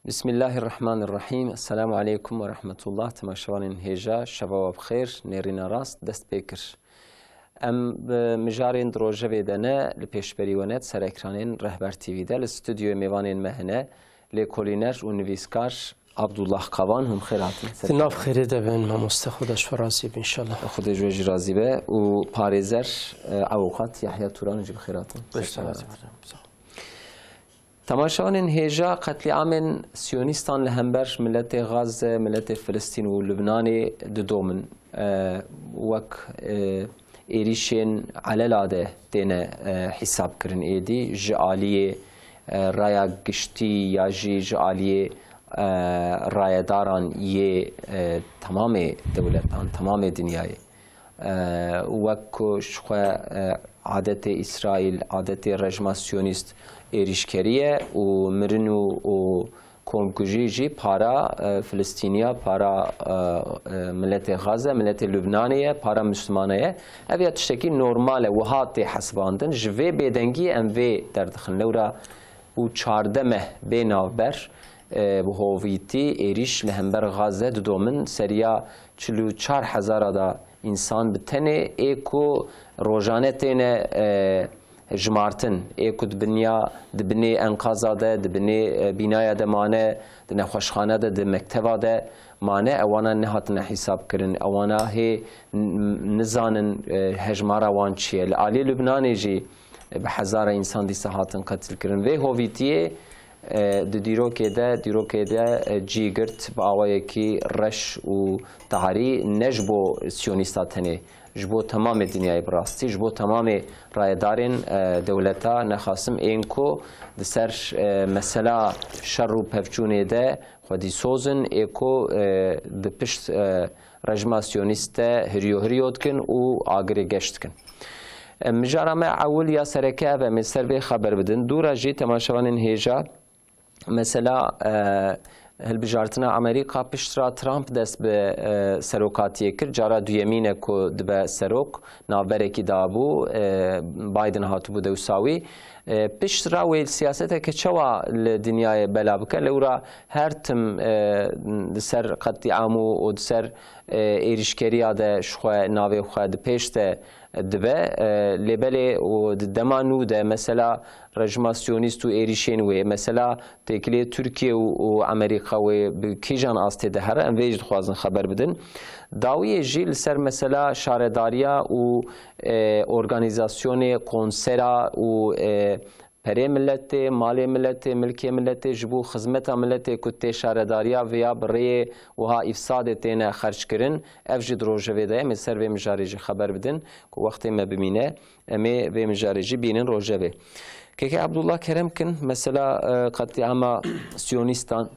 Bismillahirrahmanirrahim. Esselamu aleyküm ve rahmetullah. Temaşavanın heja, şeva ve bxir, nerina rast, dest pekir. Em mijarên rojevê de ne li pêşberî ser ekranên Rehber TV'de li stüdyoya mêvanên me hene lêkolîner û nivîskar Abdullah Kavan hûn xêr hatin. Nav xêrê de bin mamoste xwe ji razî be inşallah. Xwedê ji we jî razî be û parêzer avukat Yahya Turan jî bi xêr hatin. Temaşavanên hêja qetliamên Siyonîstan li hember milletê Gazze, milletê Filistîn û Lubnanê didomin. Wek êrişên elela de têne hîsab kirin êdî ji aliyê raya giştî ya jî ji aliyê rayedaran yê tamamê dewletan, tamamê dinyayê. Wek ku ji xwe adetê İsraîl, adetê rejima Siyonîst êrişkeriye û mirin û komkujî jî para Filistîniya, para milletê Gazze, milletê Lubnanê ye, para Müslümanê ye. Ev ya tiştekî normal e wiha tê hesibandin. Ji vê bêdengiyê em vê derdixin. Lewra û çarde meh bê navber bi hovîtî êriş li hember Gazze didomin seriya 44,000 da insan bi tenê ê ku rojane têne jmartin ê ku dibinê enqaza de, dibinê bînaya de mane, di nexweşxane de, di mekteba de mane, ewana nehatine hîsab kirin, ewana hê nizanin hejmara wan çi ye. Li aliyê Lubnanê jî bi hezara insan dîsa hatin qetil kirin. Vê hovîtiyê di dîrokê de cî girt bi awayekî reş û tarî ne ji bo Siyonîsta tenê, ji bo tamamê dinyayê bi rastî, ji bo tamamê rayedarên dewleta nexasim ên ku di ser mesela şer û pevçûnê de xwedî sozin ê ku di pişt rejima Siyonîst de hiryo dikin û agirê geş dikin. Mijara me ewil ya sereke ev em ê ser vê xeber bidin. Dûra jî temaşevanên hêja mesela hilbijartina Amerîka piştra Trump dest bi serokatiyê kir. Cara duyemîn ku dibe serok navberekî dabû Biden hatibû dewsa wî. Piştra wê siyaseteke çawa li dinyayê bela bike. Lewra her tim di ser qetliam û di ser êrişkeriya de ji xwe navê xwe di pêş de dibe. Lêbelê û di dema nû de mesela rejima Siyonîst û êrişên wê mesela têkiliyê Tirkiye û Amerîka wê bi kîjan astê de here em vê jî dixwazin xeber bidin. Dawiyê jî li ser mesela şaredariya û organizasyonê konsera û perê milletê, malê milletê, milkê milletê ji bo xizmeta milletê ku tê şaredariya vêya bi rêyê wiha îfsadê têne xerç kirin. Ev jî di rojevê de em ê ser vê mijarê jî xeber bidin ku wextê me bimîne em ê vê mijarê jî bînin rojevê. Keke Abdullah kerem kin mesela qetliama Siyonîstan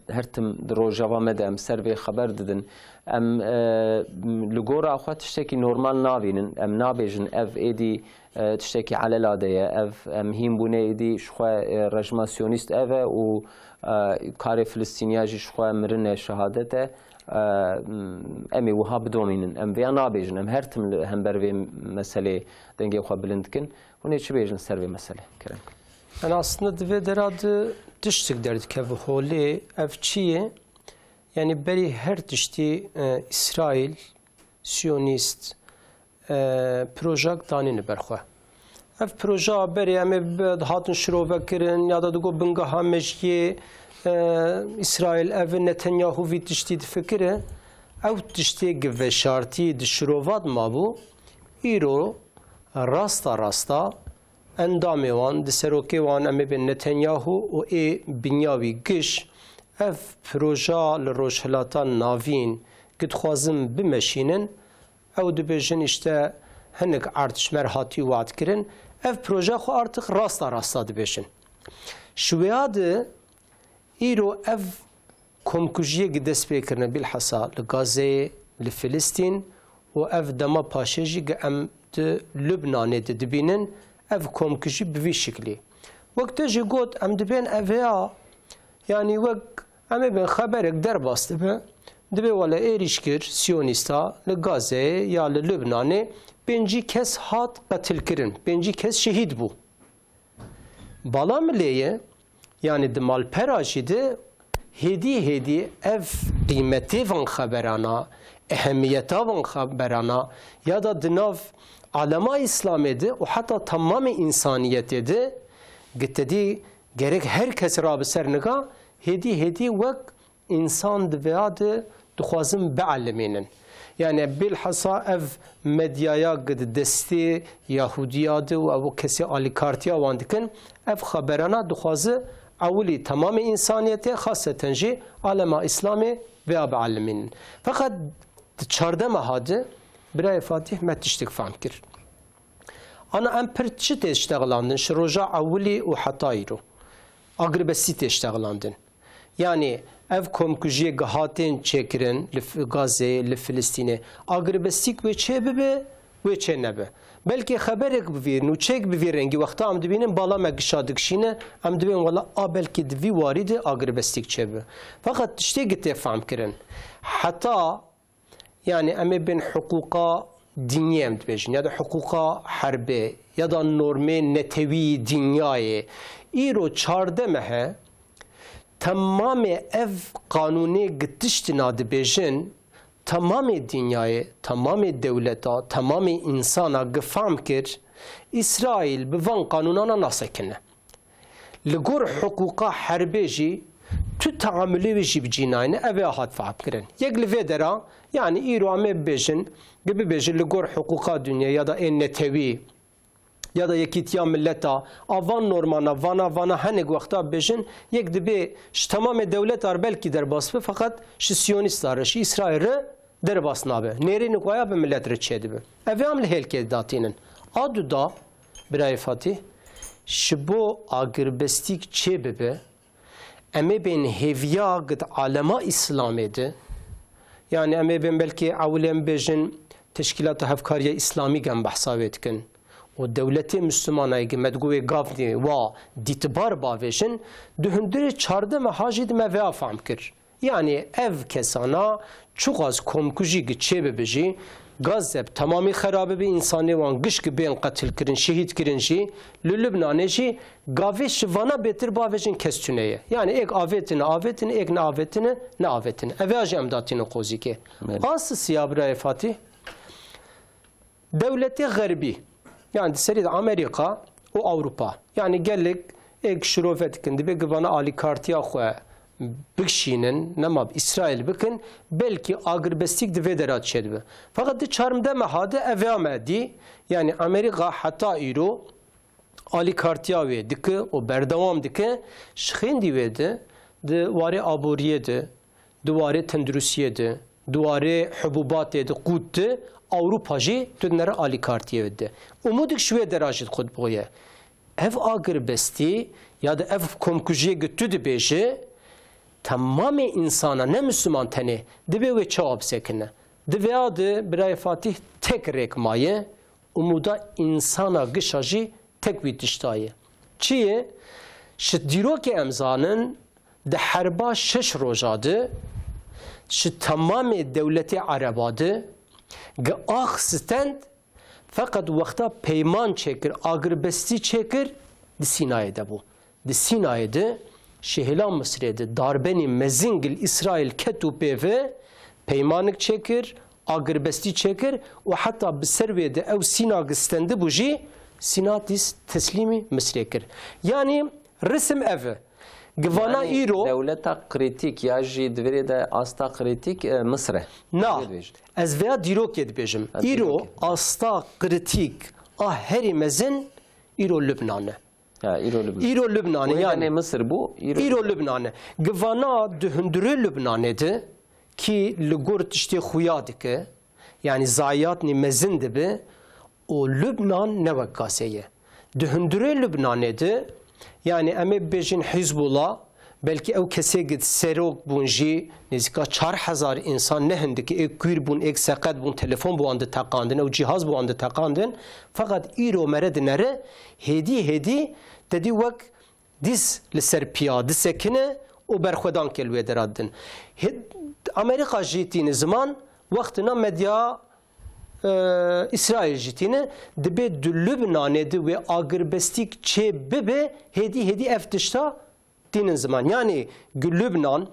her tim di rojava me de em ser vê xeber didin. Em li gora xwe tiştekî normal nabînin. Em nabêjin ev êdî tiştekî elela de ye. Ev em hînbûnê êdî ji xwe rejima Siyonîst ev e û karê Filistîniya jî ji xwe mirin şehadet e. Em ê wiha bidomînin. Em vêya nabêjin. Em her tim li hember vê meselê dengê xwe bilind dikin. Hûn ê çi bêjin ser vê mesele kerem? Yani aslında divê dera di tiştek derdikeve holê ev çi ye? Yani berî her tiştî İsraîl, Siyonîst projek danîne ber xwe. Ev proja berê em ê hatin şirove kirin ya da digot bingeha mejiyê İsraîl ev Netanyahu vî tiştî difikire ew tiştê giveşartî di şirovat mabû îro rasta endamê wan di serokê wan em ê bin Netanyahu û ê binyavî giş ev proja li rojhilata navîn ku dixwazin bimeşînin ew dibêjin işte hinek artişmer hatî wat kirin ev proja xwe artık rasta dibêjin. Ji wêya de îro ev komkujiyê dest pê kirine bilhesa li Gazeyê, li Filistîn û ev dema paşê jî em di Lubnanê de dibînin ev komkujî bi vî şiklî. Wek te jî got em dibên evêya yani wek em ê bin xeberek derbas dibe dibe wele êrişkir Siyonîsta li Gazeyê ya li Lubnanê pêncî kes hat qetil kirin, pêncî kes şehîd bû. Bala milê ye yani de malpera jide hedi ev kıymeti van haberana, ehemmiyeta van haberana ya da dınav alema İslam'ede o hatta tamamı insaniyetede gittedi gerek herkes rabı serniga hedi vek insan dveadı duhazım be'alleminin. Yani bilhassa ev medyaya gıd desti Yahudiyadı ve o kesi alikartiya vandikin ev haberana duhazı avuli tamamı insaniyete haseten ji alema İslami ve be'alleminin. Fakat çarda mahadı birey Fatih metiştik famkir. Ana em pirçi teştağlandın şroja avuli u hatayru. Agribesi teştağlandın. Yani ev komkujiye gahatin çekirin Gazze, li Filistin'e agribestik ve çebebe ve çenebe. Belki haberek bivir, nuçek bivir rengi vakta am dibinin bala megşadık şine am dibin valla belki divi varidi agribestik çebe. Fakat işte gitti famkirin. Hatta yani eme bin hukuka diniyem dibejin ya da hukuka harbe ya da norme netevi dünyayı iro çardemehe tamamı ev kanuni gitiştina dibejin tamamı dünyayı, tamamı devleta, tamamı insana gıfam kir İsrail bivan kanunana nasakine. Ligor hukuka harbeji tu taamülü ve jibcinayne eve ahat faab kirin. Yek vedera yani iro ame bejin gibi bejin ligor hukuka dünya ya da en netevi ya da yekitiya milleta avan normana vana hanek vakta bejin yek dibe tamam devlet ar belki derbasbe fakat şi siyonistlar şi İsrail'i derbas nabe nerini koya be millet reçedi be evi amle helke datinin adu da biray Fatih şibo agirbestik çebebe eme ben heviya gıd alema İslam'ede yani eme ben belki avlem bejin teşkilat-ı hevkariye İslami gen bahsavetkin o devleti Müslümanayı medguve gavni ve ditibar bavejin dühündürü çardı ve hacid ve afam kir. Yani ev kesana çok az komkuji geçebe beji Gazze tamamı harabe bir insanı van gış gibi en katil kirin şehit kirin ji Lübnan'e ji gaviş vana betir bavejin kestüneye. Yani ek avetini ek ne avetini eve ajemdatini kozike. Aslı siyabra Fatih devleti garbi yani seride Amerika o Avrupa yani gellik ek şirofetkin dibe gıvana alikartiya khoya bikşinin nemab İsrail bikin belki agrbestik dibe derat şedbe. Fakat de çarmda mahade evamedi yani Amerika hatta iro alikartiya ve dike o berdavam dike şhin divede de vare aboriyede duvarı tendrüsiyede duvarı hububatede kutte Avrupacı tünere alikartiye vedde. Umudik şüve derajit kod boye. Ev agrbesti ya da ev komkujiye götüdü beje tamamı insana ne Müslüman tene dibe ve çavab sekine. Dibe adı biray Fatih tek rekmayı umuda insana gışajı tek bitiştayı. Çiye? Şiddiroki emzanın de herba şeş rojadı şi tamamı devleti Arabadı ah stend fakat vakta peyman çekir, agrbesti çekir di Sinay'da bu. Di Sinay'da şehlan Mısır'da darbeni mezingil İsrail ketu peve peymanık çekir, agrbesti çekir ve hatta bir servede ev Sinag stendi buji Sinatis teslimi Mısır'kir. Yani resim evi Gvana yani iro devleta kritik ya jî divêre de asta kritik Mısır. Na ez veya dirok edibêjim. Îro asta kritik a herî mezin îro Lübnanê. Ha îro Lübnanê yani Mısır bu îro Lübnanê. Gvana duhundurê Lübnanê de ki li gor tiştê xuya dike yani zayatnî mezin dibe o Lübnan ne wek gaseye. Duhundurê Lübnanê de yani eme bejin Hizbullah belki ev kese git serok bunji nezika 4000 insan ne hendiki ek kuyr bun ek sakat bun telefon bu anda takandın ev cihaz bu anda takandın fakat iro meredinere hedi dedi vak diz liser piyade sekine o berxwedan kelwe deraddin Amerika jitini zaman vaktına medya İsrail jitine dibe Lübnan'de ve agrbestik çe bebe hedi eftişta دين زمان يعني قل لبنان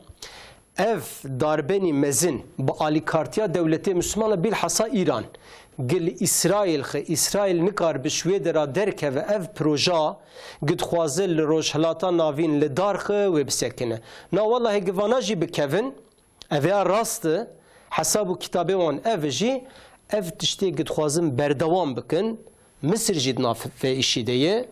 اف داربني مزن باليكارتيا دولتي مسلمانه بالحصا ايران قل اسرائيل نكار بشويه درا دركه و اف بروجا قد خوازل روجهلاتا نافين لدارخه وبسكنه نا والله قفاناجي بكيفن افيا راست حساب كتابي وان اف جي اف تشتي قد خوازم بردوام بكن مصر جدنا في الشيدية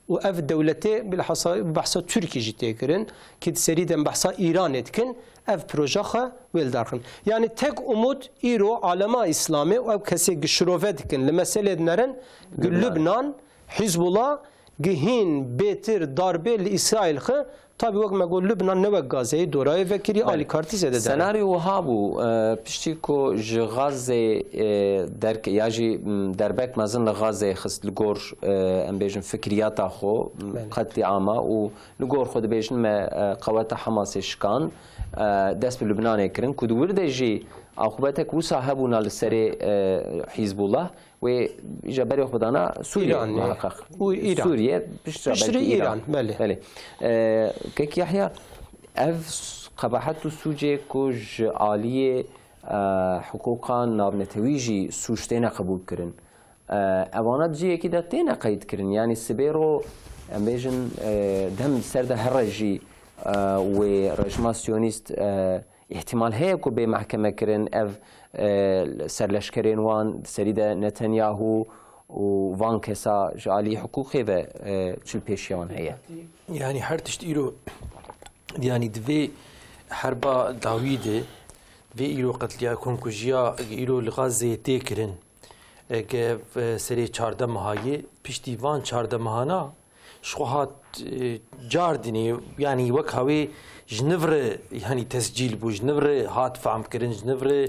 وأف دولتي بالحصا بحصا تركي جتي كرن كد سريدا بحصا إيران تكن أف بروجاخا ويلدارخن يعني تك أمود إيرو علماء إسلامي وأف كسي قشروفات كن لمسألة نرن لبنان حزب الله جهين بيتر ضربة لإسرائيل خ طبعا وقت ما أقول لبنان نوع غازي دوراي فكري آلي كارتي زده سناریو هابو پشتی کو جغاز درک یاجی دربک مازن غاز خست لگور ام بیشن فکریات خو قتل عامه و لگور خود بیشن ما قوات حماس شکان دست به لبنان کرن کد ورده جی عقوبتك وسع هبونا للسري حزب الله وجبري خدانا سوريا محقق وإيران سوريا بشتري إيران بله كيك يحيى اف قباحت سوجي كوج عالية حقوقا نابنتويجي سوشتين قبول كرن اوانات جي كده تين قيد كرن يعني السبيرو امبيجن دم سرده هرجي ورجما سيونيست احتمال هيك بمحكمة كرن اف سرلشكرين وان سريده نتنياهو وفان كسا جالي حقوقي و چل پیشیان هي يعني هر تشتيرو يعني دفي حربا داويده في إيرو قتليا كونكوجيا إيرو لغازي تيكرن که سری 14 ماهی پشتیوان 14 ماهانا شخوات جاردني يعني وك هوي جنفر يعني تسجيل بو جنفر هات فهم كرن جنفر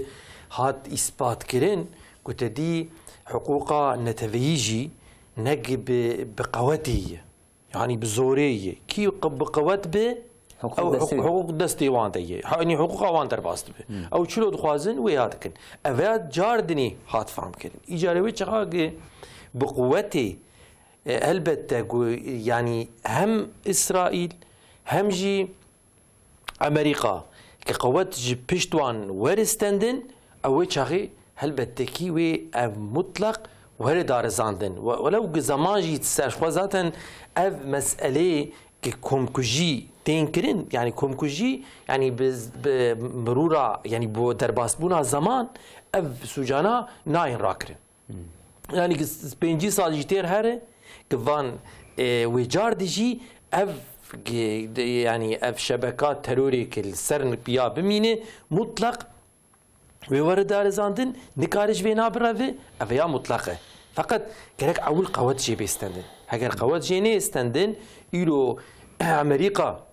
هات إثبات كرن قلت دي حقوقا نتفيجي نجب بقوتي يعني بزورية كي بقوت به حقوق دستي وان دي يعني حقوق وان درباست به او شلو دخوازن وياتكن افاد جاردني هات فهم كرن ايجاري وچقا بقوتي البته يعني هم اسرائيل هم جي امريكا كقوات جي بشتوان ورستندن او چاغي البته كي وي مطلق وهر دار زاندن ولو زمان جي تساش ذاتا اف مساله كومكوجي تنكرن يعني كومكوجي يعني بمرورا يعني بو درباسبونا زمان اف سوجانا ناين راكرن يعني بينجي سال جيتير هره كفان وجار ديجي اف يعني اف شبكات تروري كالسرن بيا بمينه مطلق وورد دار زاندن نكارج بينا برافي افيا مطلقه فقط كرك اول قوات جي بيستندن هاجر قوات جي استندن يلو امريكا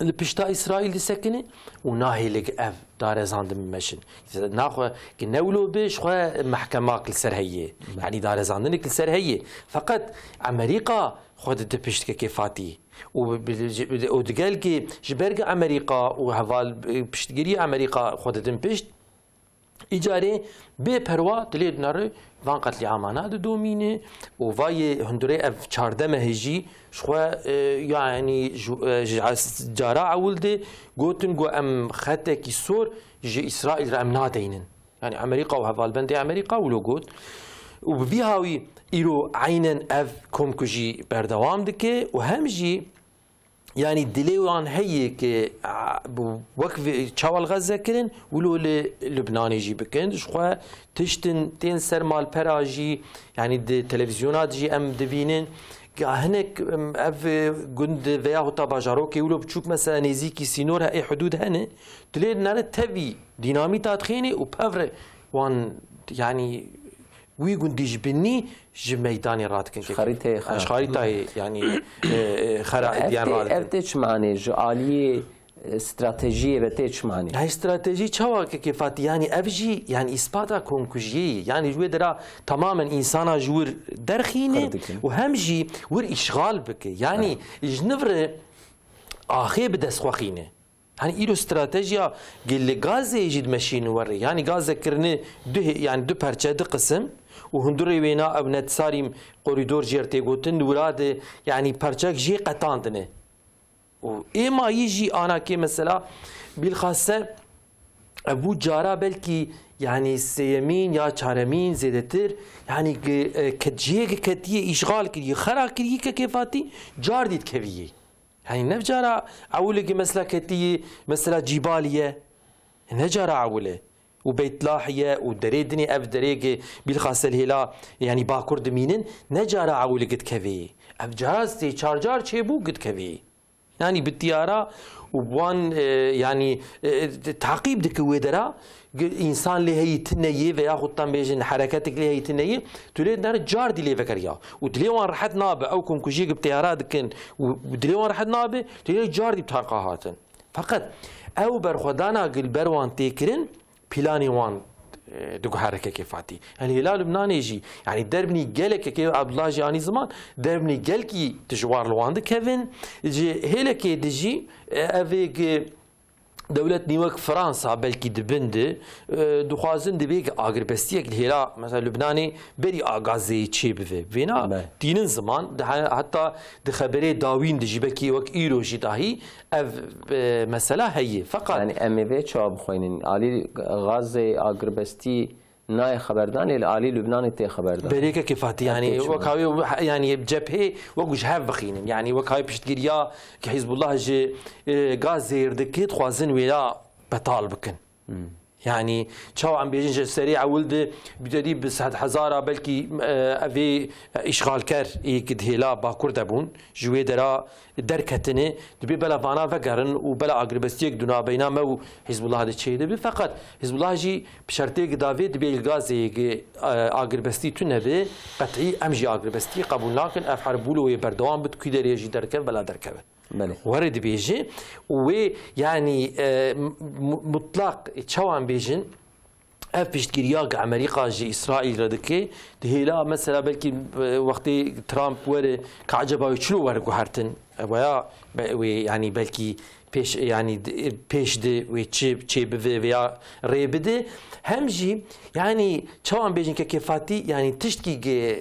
البشتا اسرائيل دي سكنه وناهي لك اف دار زاندن مشن ناخو كنولو بش خو محكمه كل هي يعني دار زاندن كل هي فقط امريكا خود دبشت كيفاتي ودقال كي جبرق امريكا وهفال بشتجري امريكا خود دبشت إيجاري بپروا تلید نره وان قتل عامانه دومینه و وای هندره اف 14 مهجی شخوا يعني جارا عولده قوتن قو ام خطه كي سور جي اسرائيل را ام نادينن يعني امريكا وهفال بندي امريكا ولو قوت وبيهاوي ايرو عينن اف كومكوجي بردوام دكه وهم جي يعني دليوان هي كي وقف تشاول غزة كرن ولو لبنان يجي بكن شخوا تشتن تين سر مال براجي يعني التلفزيونات جي ام دبينن هناك اف جند فياهو تاباجاروكي ولو بتشوف مثلا نزيكي سينور هاي حدود هنا تلين نانا تبي ديناميتات خيني وبافر وان يعني وي جنديج بني جميداني راتكن خريطة يعني خرائط يعني افتش معني جالية استراتيجية بتيش معني هاي استراتيجية شوا كيفات يعني افجي يعني اثباتا كونكوجيه يعني جوي درا تماما انسانا جور درخينه وهمجي ور اشغال بك يعني جنفر اخي بدس خوخينه يعني إيرو استراتيجيا قال لي غازة يجد ماشين وري يعني غازة كرني دو يعني دو برشة دو قسم وهندوري وينا أو نتساريم قريدور جيرتي قوتن ولاد يعني برشة جي قطاندنه وإما يجي أنا كي مثلا بالخاصة أبو جارا بلكي يعني سيمين يا شارمين زيدتر يعني كتجيك كتيه إشغال كريه خرا كريه كيفاتي جار ديت كبيه يعني نفجارا أولك مثلا كتيه مثلا جبالية نجارا أوله وبيت لاحية ودريدني أف دريج بالخاصة الهلا يعني باكور دمينن نجارا أولك كبيه أف جاراز تي شارجار شيبو قد كبيه يعني بالطيارة وبوان يعني تعقيب دك ويدرا انسان اللي هي تنيه ويا خطان بيجن حركاتك اللي هي تنيه تريد نار جار دي لي فكريا ودلي وان رحت ناب او كم كوجي بطيارات كن ودلي وان رحت ناب تريد جار دي بترقاهاتن فقط او برخدانا قل بروان تيكرن بلاني وان دقو حركه كيفاتي يعني هلال لبنان يجي يعني دربني قالك كي عبد الله جاني زمان دربني قالكي تجوار لواند كيفن جي هيلك دجي افيك دولة نيويورك فرنسا بلكي دبند دخوازن دبيك اغربستيك الهلا مثلا لبناني بري اغازي تشيب فينا تينن زمان حتى دخبري داوين دجي بلكي وك ايرو جي داهي مثلا هي فقط يعني امي شو بخوينين علي غازي اغربستي ناي خبردان العالي لبنان تي خبردان بريكه كيفاتي يعني وكاوي يعني بجبهه وقوش هاف بخينن يعني وكاوي بشتغيريا كحزب الله جي غازي يردكيت خوازن ولا بطال بكن يعني شو عم بيجي سريع ولد بدي بسعد حزاره بلكي افي اشغال كر يكد هلا باكور دبون جوي درا دركتني دبي بلا فانا فكرن وبلا اغربستيك دونا بينما حزب الله هذا الشيء دبي فقط حزب الله جي بشرطي دافيد بي الغازي اغربستي تنبي قطعي امجي اغربستي قبول لكن افحربولو بردوام بتكي دري يجي دركب بلا دركب ورد بيجي ويعني مطلق شو عم بيجن اف بيشتكي امريكا جي اسرائيل ردكي هلا مثلا بلكي وقت ترامب ور كعجبه شنو ورقو هرتن ويا يعني بلكي بيش يعني بيش دي ويتشيب ويا ريبدي همجي يعني شو عم بيجن كيفاتي يعني تشتكي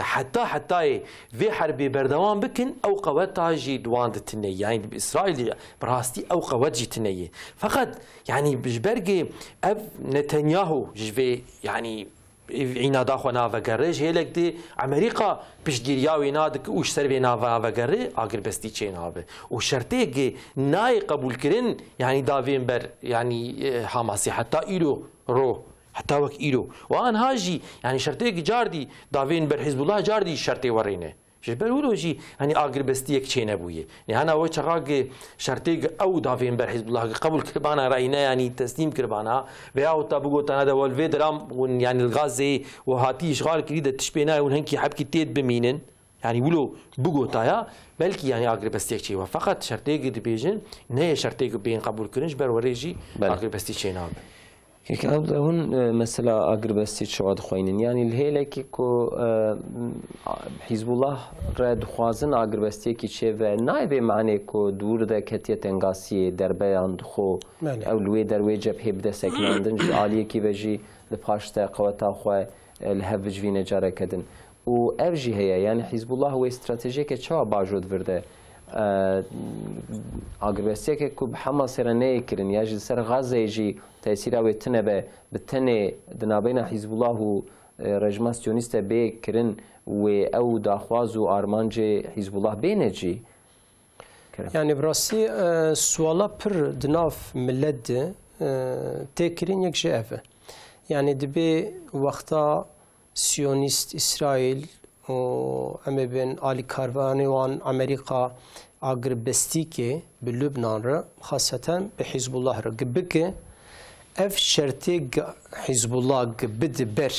حتى في حرب بردوان بكن او قوات جي دوان التنية يعني باسرائيل براستي او قوات جي تنية فقط يعني بجبرجي اب نتنياهو جي يعني عينا داخونا فقرج هيلك دي امريكا بيشجيرياوي نادك وش سربي نافا فقري اقر بستي تشين هذا وشرطيك ناي قبول كرن يعني دافين بر يعني حماسي حتى ايلو رو حتى وك ايلو وان هاجي يعني شرطيك جاردي دافين بر حزب الله جاردي شرطي ورينه جبر ولوجي يعني اقر بستيك تشين ابويه يعني انا وشراق شرطيك او دافين بر حزب الله قبول كربانا راينا يعني تسليم كربانا ويا تابوت انا ده والفيدرام يعني الغازي وهاتي اشغال كريده تشبينا ونهنكي حبكي تيت بمينن يعني ولو بوغوتايا بلكي يعني اقر بستيك تشي فقط شرطيك دبيجن نه شرطيك بين قبول كرنج بر وريجي اقر بستي تشين كان هون مثلا اغربستي شو خوينين يعني الهيلك كو حزب الله رد خوازن اغربستي كي شيء نايب معنی كو دور ده كتيه تنغاسي دربه عند خو او لوي دروي جبهه بده سكناندن عاليه كي بجي لباشتا قوتا خو الهفج في نجاره كدن و افجي هي يعني حزب الله هو استراتيجيك تشوا باجود ورده اغربستي كو بحماس رنه كرن ياجي سر غزه يجي تأثير أو التنبة بالتنة دنابين حزب الله رجمة سيونيست بكرن أو داخواز وأرمانج حزب الله بينجي يعني براسي سوالا بر دناف ملد تكرين يك جافة يعني دبي وقتا سيونيست إسرائيل و أما بين آلي كارواني وان أمريكا أغربستيكي بلبنان خاصة بحزب الله رقبك اف شرطي حزب الله بد بر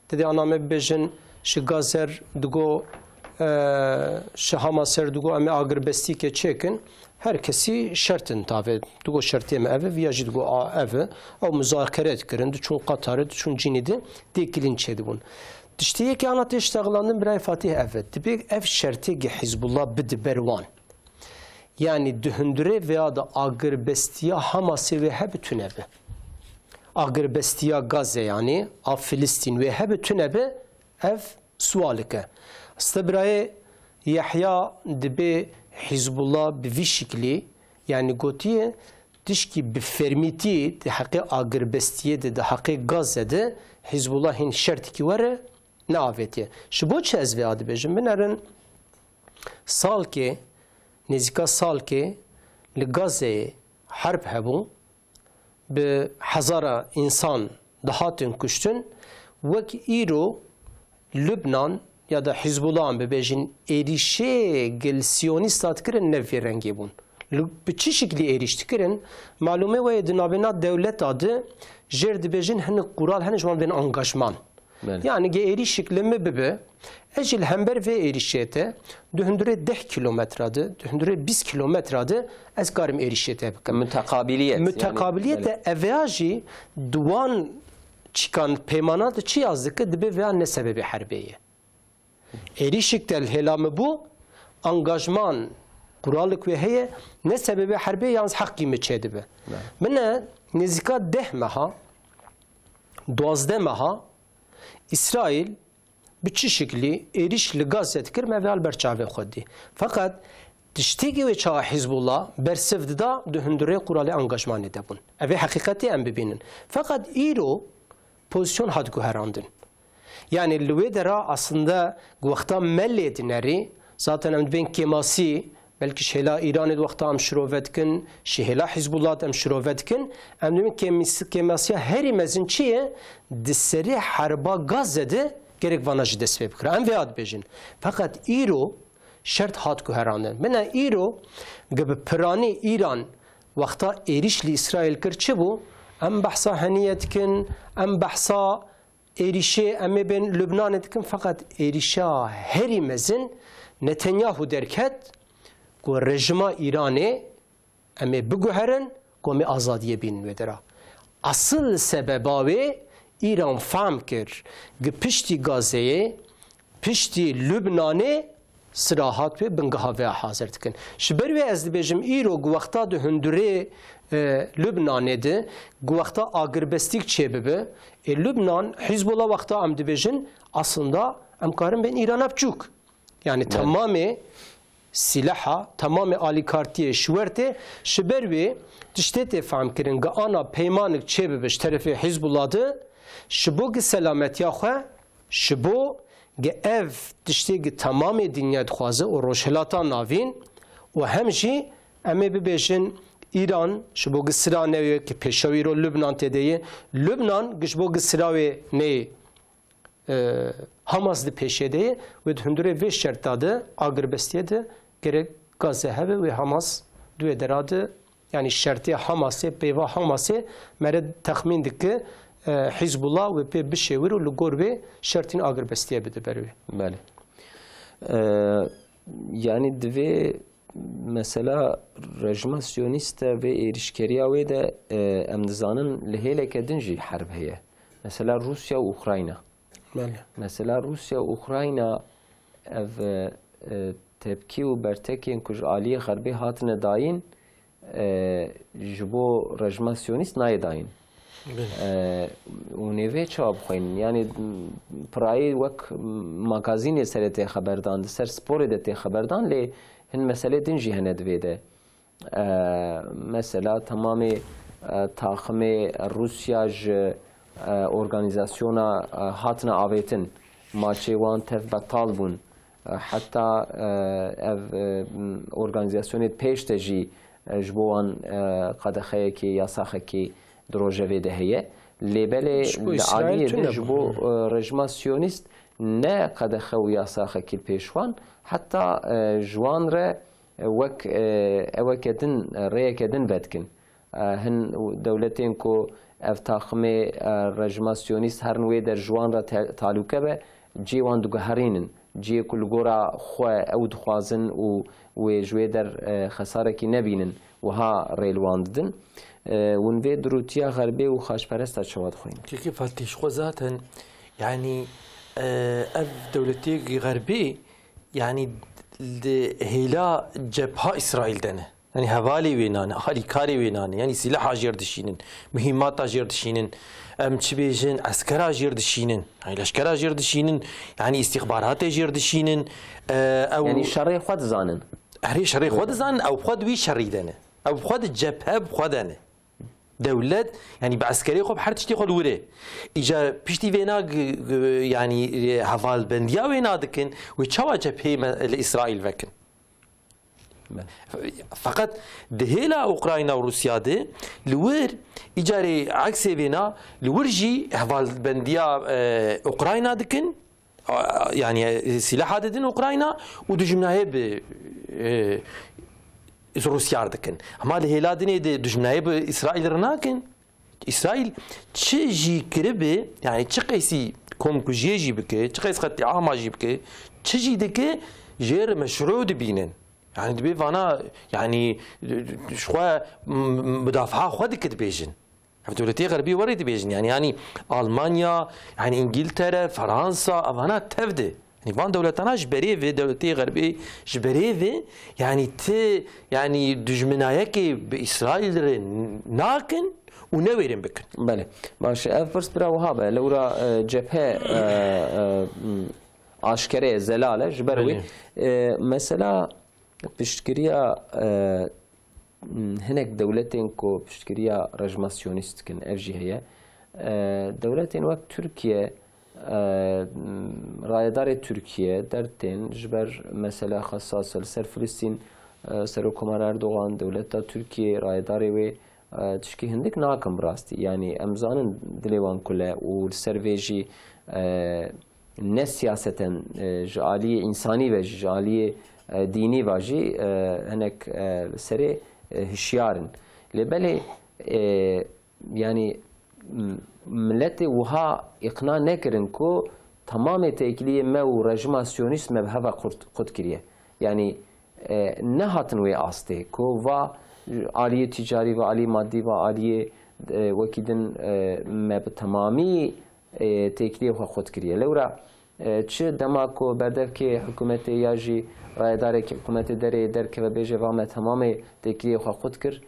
تدي انا مبجن شغازر دغو شهاماسر دغو ام اغربستي كه چكن هر کسی شرطن تاوه دغو شرطي ام اف وياجي دغو اف او مذاكرات كرن چون قطر چون جينيدي ديكلين چدبون تشتيه كي انا تشتغلانم براي فاتح اف تبي اف شرطي حزب الله بد بروان يعني دهندره veya da agerbestiya Hamas'ı ve hep tünebe. Agerbestiya Gazze yani av Filistin ve hep tünebe ev sualike. Stebraye Yahya dibe Hizbullah bir şekli yani gotiye dişki bir fermiti de hakkı agrbestiye de hakkı gazede Hizbullah'ın şerti ki var ne avetiye. Şu bu çezve adı bejim binarın sal ki nezika sal ki li Gazze harp hebun bi hazara insan dahatın kuştun vek îro Lübnan ya da Hizbullah'ın bebejin erişe gel Siyonist kirin nevi rengi bun. Bir çi şekli eriştikirin malume ve dinabena devlet adı jer dibejin hani kural hani şu ben angajman. Yani ge eriş şekli mi bebe ecil hember ve erişete 210 kilometrede 220 kilometrede ez karim erişete bikim. Mütekabiliyet de evyaji duan çıkan peymanat çi yazdık dibe veya ne sebebi harbiye. Erişiktel helamı bu angajman kurallık ve heye ne sebebi harbiye yalnız hakkı mı çedibe. Mene nezika dehmeha 12 meha İsrail bir şekli erişli gazet kirme ve alberçave xodi. Fakat tiştigi ve çağa Hizbullah bersevdi da dühündüre kuralı angajman edebun. Evi hakikati em bibinin. Fakat İro pozisyon had guherandın. Yani lüvedera aslında vakta melli dineri zaten em ben kemasi belki şeyla İran'ı vakta am şirovetkin, şeyla Hizbullah am şirovetkin, em ben kemasi her mezin çiye diseri harba Gazze'de gerek vanajı desve bikra. Em vead bejin. Fakat İro şart hat guherandın. Mena İro gibi pirani İran vakta erişli İsrail kırçı bu em bahsa haniyetkin, em bahsa erişe emme ben Lübnan etkin fakat erişa herimezin Netanyahu derket ku rejima İran'e emme biguheren ku emme azadiye bin vedera. Asıl sebebi İran fahm kir ki pişti Gazze'ye pişti Lübnan'e sırahat ve bengaha ve hazır dikin. Şiber ve ez dibejim İro ku vakta dühündüre Lübnan'ede bu vakta agrbestik çebebe Lübnan Hizbullah vakta am dibejin aslında amkarım ben İran apçuk. Yani tamamı silaha, tamamı alikartiye şverte şiber ve diştete fahm kirin ga ana peymanık çebebeş tarafi Hizbullah'dı şibu ki selamet yaxwe şibu ge ev dişteki tamamı dünya dixwaze o roşhelata navin o hemji eme bibejin İran şu bu gısra ne ki peşaviro Lübnan tedeye Lübnan güç bu gısra ve ne Hamas de peşedeye ve hündüre ve şarttadı agrbestiyede gerek Gazze heve ve Hamas düederadı yani şartı Hamas'e peyva Hamas'e mere tahmin ki Hizbullah ve pe bişevir u lugor ve şartın agrbestiye bide berve. Bale. Yani dve mesela rejima Siyonist ve erişkeriya ve de em dizanin lehêleke din jî herb heye. Mesela Rusya ve Ukrayna. Mesela Rusya ve Ukrayna ev tepki ve bertekên ku ji aliyê xerbê hatine dayîn ji bo rejima Siyonist nayê dayîn. û nêvê çawa bixwînin yani pirayê wek magazînê serê tê xeberdan di ser sporê de tê xeberdan lê hin meselê din jî hene divê de mesela tamamê taximê Rusya ji organizasyona hatine avêtin maçê wan tev betal bûn heta ev organizasyonê pêş de jî ji bo wan qedexeyekê yasaxekê di rojevê de heye lêbelê li aliyê de ji bo rejima Siyonîst ne qedexe û yasaxekî pêşwan heta ji wan re wek eweke din rêyeke din vedikin hin dewletên ku ev taximê rejima Siyonîst herin wê der ji wan re talûke be cî wan diguherînin ciyê ku li gora xwe ew dixwazin û wê ji wê der xesarekî nebînin wiha rê li wan didin ون وی دروتیا غربی و خاشپرست چواد خوین. كيف فالتيش خو ذاتا يعني اف دولتي غربي يعني هيلا جبهة اسرائيل دنه يعني هوالي وينان هالي كاري وينان يعني سلاح اجير دشينن مهمات اجير دشينن ام تشبيجن عسكر اجير دشينن يعني لشكر اجير دشينن يعني استخبارات اجير دشينن او يعني شرعي خود زانن هري شري خود زان او خود وي شري دنه او خود جبهه بخودنه دولت يعني بعسكري خب حرتش تي خود وره اجا بيشتي فينا يعني هفال بنديا وينا دكن وتشوا جبهه لاسرائيل فكن فقط دهيلا اوكرانيا وروسيا دي لور اجاري عكس فينا لورجي هفال بنديا اوكرانيا دكن يعني سلاح دين اوكرانيا ودجمناها ب روسيا دكن اما لهيلا دني دجمناها باسرائيل رناكن اسرائيل تشي كربي يعني تشقيسي كوم كوجيجي بك تشقيس خطي عاماجي بك تشي دك غير مشروع دبينن يعني دبي فانا يعني شويه مدافعه خدك تبيجن دولتي غربيه وريد بيجن يعني المانيا يعني انجلترا فرنسا افانا تفدي يعني فان دولتنا جبريفي دولتي غربيه جبريفي يعني يعني دجمنايكي باسرائيل ناكن ونويرن بكن بله باش افرس برا وهابه لورا جبهه عسكريه زلاله جبروي مثلا بشكريا هناك دولتين كو بشكريا رجماسيونيست كن افجي هي دولتين وقت تركيا رايدار تركيا درتين جبر مثلا خصاص سر فلسطين سر كومار اردوغان دولتا تركيا رايداري و تشكي هندك ناكم براستي يعني امزان دليوان كله والسرفيجي نه سياسة جالية إنساني و جالية ديني واجي هناك سري هشيارن لبالي يعني ملت وها إقناع نكرن كو تمام تأكلية ما ورجماسيونيست ما بهذا قد كريه يعني نهاتن وي آسته كو و عالية تجاري و عالية مادي و عالية وكيدن ما بتمامي تأكلية خود كريه لورا چه دماغو بردف که حکومت یاجی رایداره که حکومت در که و بیجه وام تمام تکریه خود کرد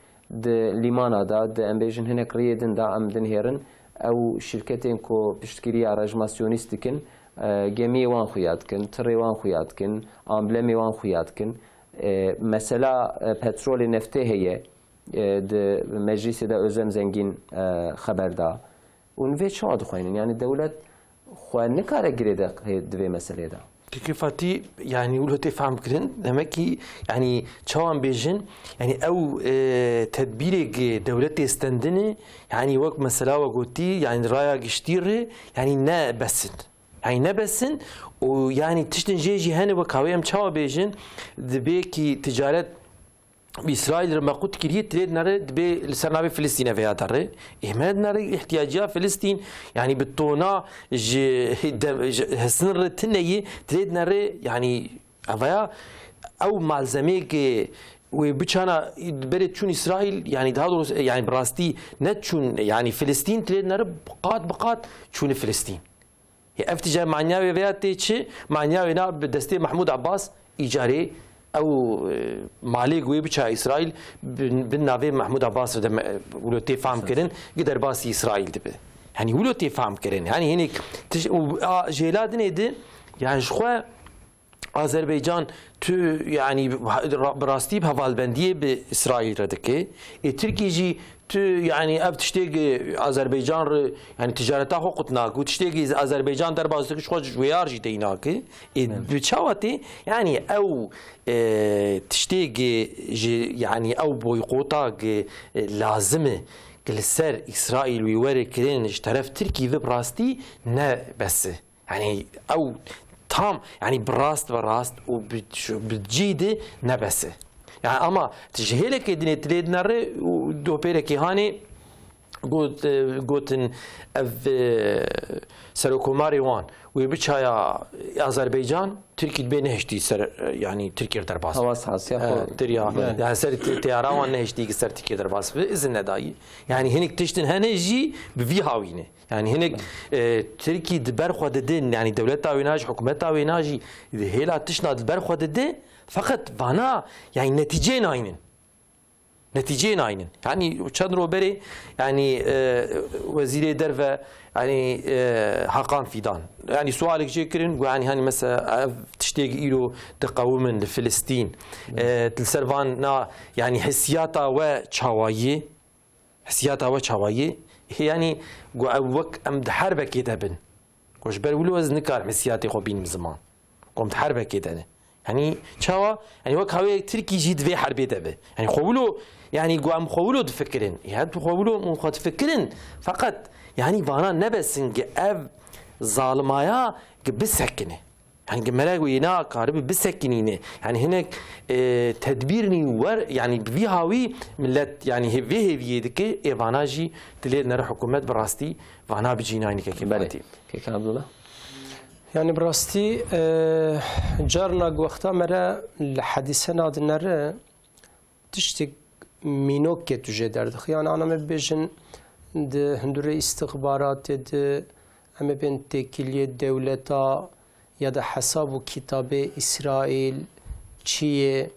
د لیمانا دا د امبیجن هنک ریدن دا ام دن هرن او شرکتین کو پشتگیری رجماسیونیست کن گمی وان خویاد کن تری وان خویاد کن امبلمی وان خویاد کن مثلا پترول نفته هیه د مجلس دا özlem zengin خبردا اون وی چه خوینن یعنی دولت خو نکاره گریده دوی مسئله دا كيفاتي يعني ولو تفهم كرن لماكي يعني شوان بيجن يعني او تدبير دولتي استندني يعني وقت مسألة وقوتي يعني رايا قشتير يعني نا بسن يعني نا بسن ويعني تشتن جيجي هاني وكاويم شوا بيجن دبيكي تجارة بإسرائيل لما قلت كريه تريد نرد بسرنابي فلسطين في هذا إهمال نرد احتياجات فلسطين يعني بالطونا هسنر تنية تريد نرد يعني أفيا أو مالزميك وبتشانا بريت شون إسرائيل يعني ده يعني براستي نتشون يعني فلسطين تريد نرد بقات شون فلسطين افتجا معناوي فياتي شيء معناوي نا بدستي محمود عباس إيجاري او مالك وي بچا اسرائيل بالنافي محمود عباس ولو تفهم كرن قدر باس اسرائيل دبه يعني ولو تفهم كرن يعني هنيك جيلاد نيدي يعني شخوا اذربيجان تو يعني براستي بهفالبنديه باسرائيل ردكي تركي جي تو يعني اب تشتيق اذربيجان يعني تجارتها حقوقنا وتشتيق اذربيجان در بازك شو جويار جي ديناك بتشاوتي يعني او تشتيق يعني او بويقوطا لازمه كل سر اسرائيل ويوري كرين طرف تركي في براستي نا بس يعني او تام يعني براست وبتجيده نبسه يعني اما تجهلك دني تريد نري ودو بيركي هاني قوتن اف سروكوماري وان ويبتشايا اذربيجان تركي بين هشتي سر يعني تركي درباس خلاص حاسيا تريا يعني سر تياران هشتي سر تركي درباس باذن داي يعني هنيك تشتن هنجي بفي هاوينه يعني هناك تركي دبر خود دين يعني دولتها ويناج حكومتها ويناجي هيلا تشنا دبر خود دين فقط فانا يعني نتيجه ناينن نتیجه ناینن یعنی چند رو بری یعنی وزیر در و یعنی حقان فیدان یعنی سوالك جي كرن يعني هاني مثلا تشتاق إلو تقاوم لفلسطين تلسرفان نا يعني حسياتا وشوايه يعني وك ام حربه كتابن كوش بالولو از نكار حسياتي خو بين زمان قمت حربه كده يعني شوا يعني وك هاوي تركي جيد في حربه تبه يعني خولو يعني قام خولو تفكرن يعني خولو مو تفكرن فقط يعني وانا نبسن اف ظالمايا بسكنه يعني ملاقو ينا قارب بسكنينه يعني هناك تدبيرني ور يعني في هاوي ملت يعني هي دك ايفاناجي تلي نر حكومات براستي وانا بجينايني كيبالتي كيف عبد الله يعني براستي جارنا وقتا مرا الحديثنا دنره تشتك مينوك تجدرد يعني انا مبيجن ده هندوري استخبارات ده اما بين تكيلية دولتا یا ده حساب و کتاب اسرائیل چیه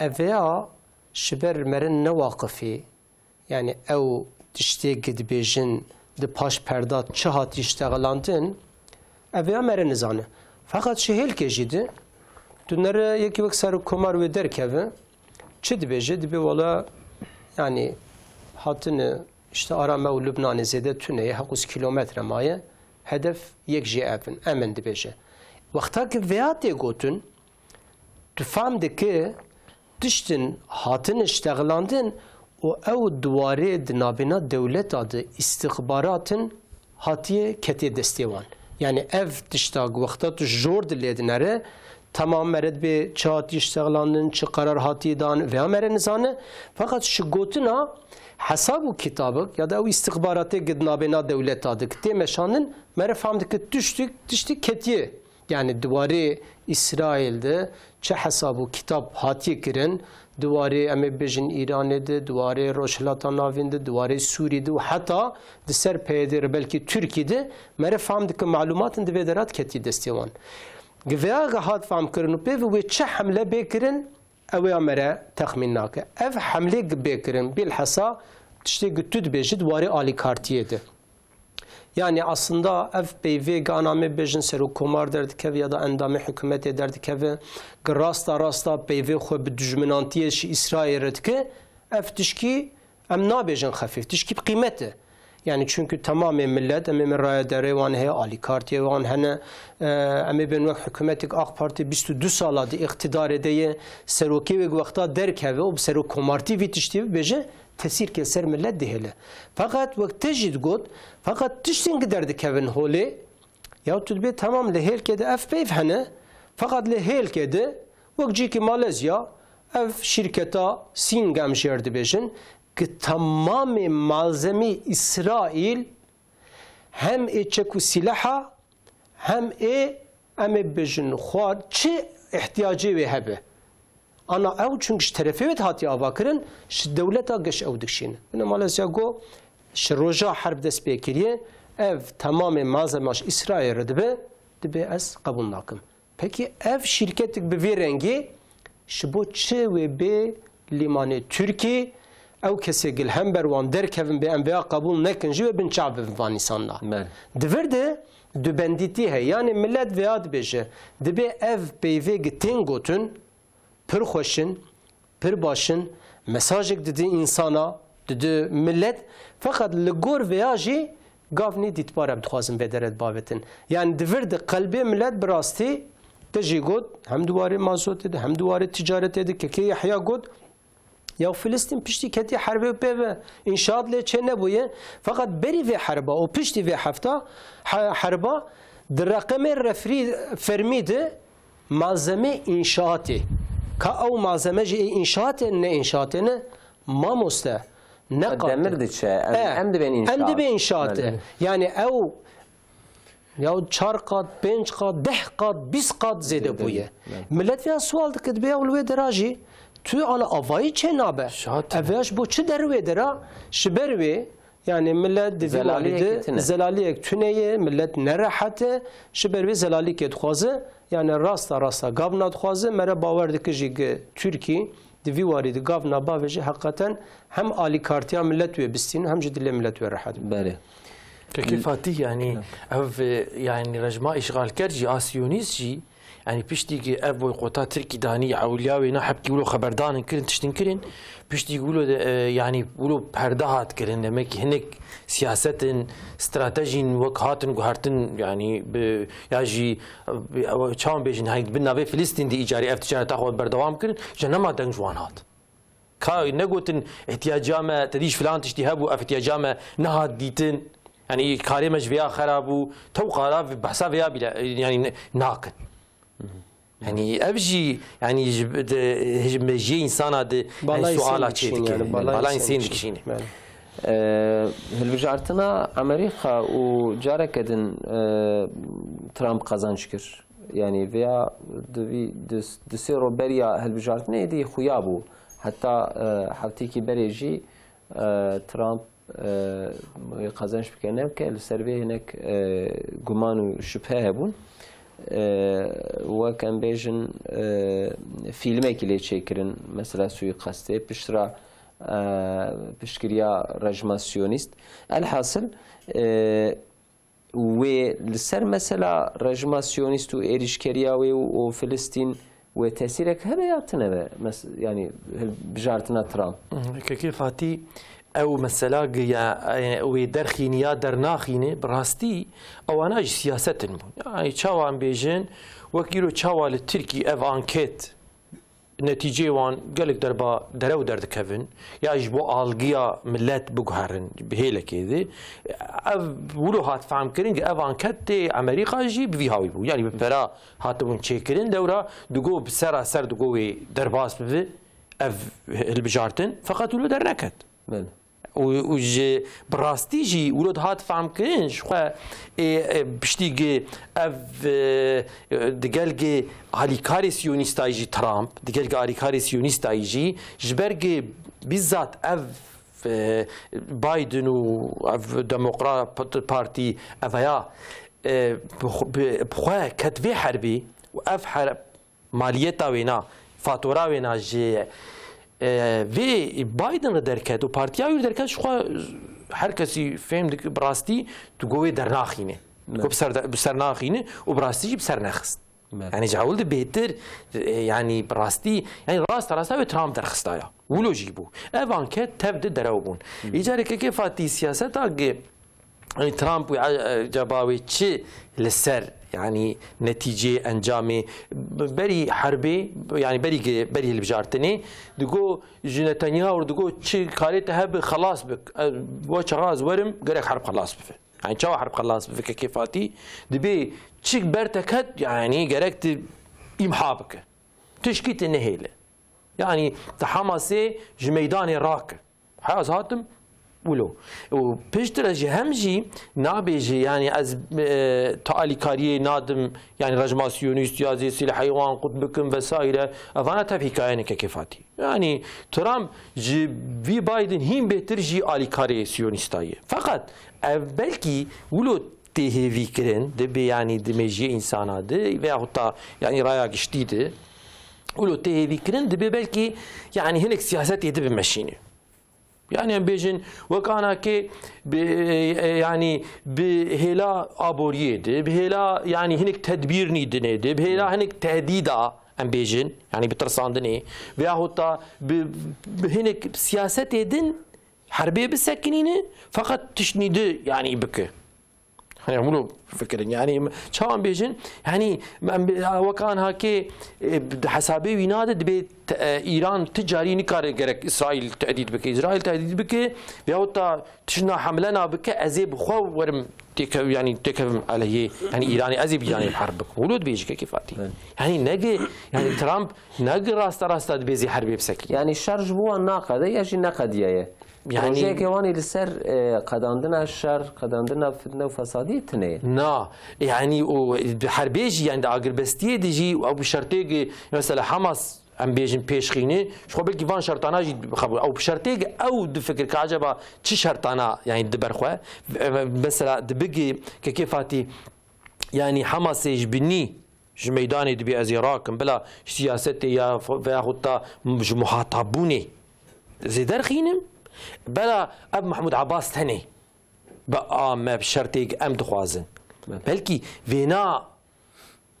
اویا شبر مرن نواقفی یعنی او تشتی گد بیجن ده پاش پردات چه هاتی اشتغلاندن اویا مرن نزانه فقط شهیل که جیده دونره یکی وقت سر کمار و در که چه دی بیجه دی بی والا یعنی هاتن işte Arama ve Lübnan'ı zede tüneye 9 kilometre maya hedef yek jê evin emin dibêje. Wexta ki vêya tê gotin tu fam dike tiştin hatin işteğlandin û ew duwarê di navbêna dewleta de istixbaratin hatiye ketê destê wan. Yani ev tişta wexta tu jor dilê dinere tamam mered bê çi hatî işteğlandin çi qarar hatî dan vêya mere nizane fakat şi gotina hesab û kitabık ya da ew istixbaratê gid navbêna dewleta de tê meşanin mere fam dike tiştî ketiye. Yani duwarê İsrail'de çi hesab û kitap hatiye kirin duwarê em ê bêjin İranê de duwarê Rojhilata navîn de duwarê Sûrî de û heta di ser peyedê belkî Tirkî de mere fam dike malumatên di vê derat ketî destê wan. Givêya hat fam kirin û pêv wê çi hemle bê kirin ew ê mere texmîn nake. Ev hemlê bê kirin bilhesa tiştê tu dibêjî duwarê alîkartiyê de. Yani aslında ev peyvê ganame bejin serokkomar derdikeve ya da endamê hükümetê derdikeve rasta peyvê xwe bi dijminantiyê şi İsrailê dike ev tişkî em nabêjin xefîf tişkî bi qîmet e. Yani çünkü tamamê millet em ê min raya derê wan heye alîkartiyê wan hene em ê bên wek hikûmetek AK Parti 22 sala di iktidarê de ye serokê wek wexta derkeve û bi serokkomartî vî tiştî bêje tesir ke ser millet dihele. Fakat wek te jî got fakat tiştên derdikevin holê ya tu dibê tamam li hêlkê de ev peyv hene fakat li hêlkê de wek cîkî Malezya ev şirketa Singam jêr dibêjin ki tamamê malzemê İsrail hem ê çek û silaha hem ê em ê bêjin xwar çi ihtiyacê wê hebe. Ana ew çünkü ji terefê wê hatiye avakirin ji dewleta geş ew dikşîne. Bine Malezya got ji roja herb dest pê kiriye ev tamamê malzema ji İsrailê re dibe ez qebûl nakim. Peki ev şirketek bi vê rengê ji bo çi wê bê lîmanê Tirkî ew kesê gil hem ber wan derkevin bê em vêya qebûl nekin jî wê bin çav bivin van îsanla. Divir de du bendîtî heye yani millet vêya dibêje dibe ev peyvê tên gotin pir xweşin pir başin mesajek didi insana didi millet fakat li gor vêya jî gavnî dîtbar em dixwazin vê deret bavetin. Yani divir de qelbê millet bi rastî te jî got hem duwarê mazotê de hem duwarê ticaretê de kekê Yahya got ya Filistin piştî ketî herbê pêve înşaat lê çê nebûye fakat berî vê herba û piştî vê hefta herba di reqemê fermî de malzeme înşaatê ka ew malzeme jî înşaatê ne înşaatê ne mamoste ne demir diçe em dibên înşaat. Em dibê înşaatê. Yani ew ya 4 qat 5 qat 10 qat 20 qat zêde bûye. Millet vê sual dike dibe ew li wê dera jî tu ana avayî çê nabe. Ev ji bo çi derwê dera ji ber wê yani millet di vê zelaliyek tuneye millet nerehate ji ber wê zelalîkê dixwaze yani rasta gavna dixwaze mere bawer dike jî Tirkî دوی واری دگاو نباویجی حقیقتا هم آلی کارتیا ملت و بستین هم جدی ملت و راحت بله كيف فاتي يعني أف يعني رجماء إشغال كرجي آسيونيس جي يعني بيشتي أف قطع تركي داني عولياوي نحب يقولوا خبردان كرن تشتنكرن بيشتي يقولوا يعني يقولوا بهردهات كرن لما هناك سياسة استراتيجي وكهاتن وهارتن يعني يجي شام بيجن هاي بالنبي فلسطين دي إيجاري افتشار تاخذ بردوام كرن جنما دنجوانات كا نقولن احتياجامه تديش فلان تشتهبوا افتياجامه نهاد ديتن يعني كاريمج فيها خرابو توقع بحساب فيها بلا يعني ناقن يعني ابجي يعني جي انسان هذا السؤال شيء بالا انسان كشينه هل بجارتنا امريكا وجارك دن ترامب قزان شكر يعني فيها دسيرو بريا هل بجارتنا دي خيابو حتى حوتيكي بريجي ترامب قزانش بکنه که لسروی هناك گمان و شبهه هبون و کم بیشن فیلمی که لیچه کرن مثلا سوی قصده پشترا پشتگیریا رجماسیونیست الحاصل و لسر مثلا رجماسیونیست و ایریشکریا و فلسطین و تأثیرك هبه یاتنه يعني بجارتنا ترامب كيف هاتي او مثلا ودرخين يا درناخينه براستي او انا سياستن يعني تشاو ام بيجن وكيلو تشاو التركي اف انكيت نتيجه وان قالك دربا درو درد كيفن يا جبو الجيا ملات بقهرن بهيله كذا ولو هات فهم كرين اف انكيت امريكا جي بفيهاوي بو يعني بفرا هاتبون تشيكرين دوره دغو بسرا سر دغو درباس بف اف البجارتن فقط ولو درنكت بله وج براستيجي ولد هات فهم كرينش خو بشتيجي اف دقلقي عليكاري سيونيستايجي ترامب دقلقي عليكاري سيونيستايجي جبرقي بالذات اف بايدن و اف ديمقراط بارتي افيا بخوا كتبي حربي واف حرب ماليتا وينا فاتورا وينا جي في بايدن دركات وبارتيا دركات شو هر کسی فهم دک براستی تو گوی درناخینه گو بسر ناخینه و براستی بسر نخست يعني جاولد بهتر يعني براستي يعني راست و ترامب درخستايا ولو جيبو ايفان كات تبدا دراوبون يجاري كيف فاتي سياسه يعني ترامب جاباوي تشي للسر يعني نتيجة أنجامي بري حربي يعني بري اللي بجارتني دقو نتنياهو دقو تشي كاريته هب خلاص بك وش غاز ورم قالك حرب خلاص بفه يعني شو حرب خلاص بفك كيفاتي دبي تشي برتكت يعني قالك يمحابك تشكيت النهيلة يعني تحماسي جميداني راك حاز هاتم ولو وبيشتري جهمجي نابيجي يعني از تعالي كاريه نادم يعني رجماسيونيست يا زي سلاح حيوان قطبكم وسائر افانا تفي كاينك كيفاتي يعني ترامب جي في بايدن هيم بهترجي الي كاري سيونيستاي فقط بلكي ولو تهيفي كرن دبي يعني دمجي انسان هذا ويا يعني رايا جديده ولو تهيفي كرن دبي بلكي يعني هناك سياسات يدبي ماشينه يعني بيجن وكان كي يعني بهلا ابوريد بهلا يعني هناك تدبير نيدنه بهلا هناك تهديدا ام بيجن يعني بترساندني وياهوتا هناك سياسه دين حربيه بالسكنينه فقط تشنيد يعني بك يعني عملوا فكرين يعني شلون بيجن يعني وكان هاكي حسابي وينادد بيت ايران تجاري نكار جرك اسرائيل تهديد بك اسرائيل تهديد بك بيوتا تشنا حملنا بك ازيب خو ورم يعني تكفم عليه يعني ايراني ازيب يعني حربك ولود بيجي كيفاتي يعني نجي يعني ترامب نجي راست بيزي حربي بسكين يعني الشرج بو الناقد يجي نقد يعني جاي كواني لسر قداندنا الشر قداندنا فتنة وفسادية تنين نا يعني وحربيجي يعني عقل بستيه ديجي او بشرطيجي مثلا حماس ام بيجن بيشخيني شو بالك فان شرطانا جي او بشرطيجي او دفكر كعجبه تشي شرطانا يعني دبرخوا مثلا دبقي كيفاتي يعني حماس يجبني ji meydanê dibê ez ê rakim bila siyasetê ya veya ta ji muhatabûnê zê derxînim bela ev Mahmud Abbas tenê bi a me bi şertê em dixwazin belkî vêna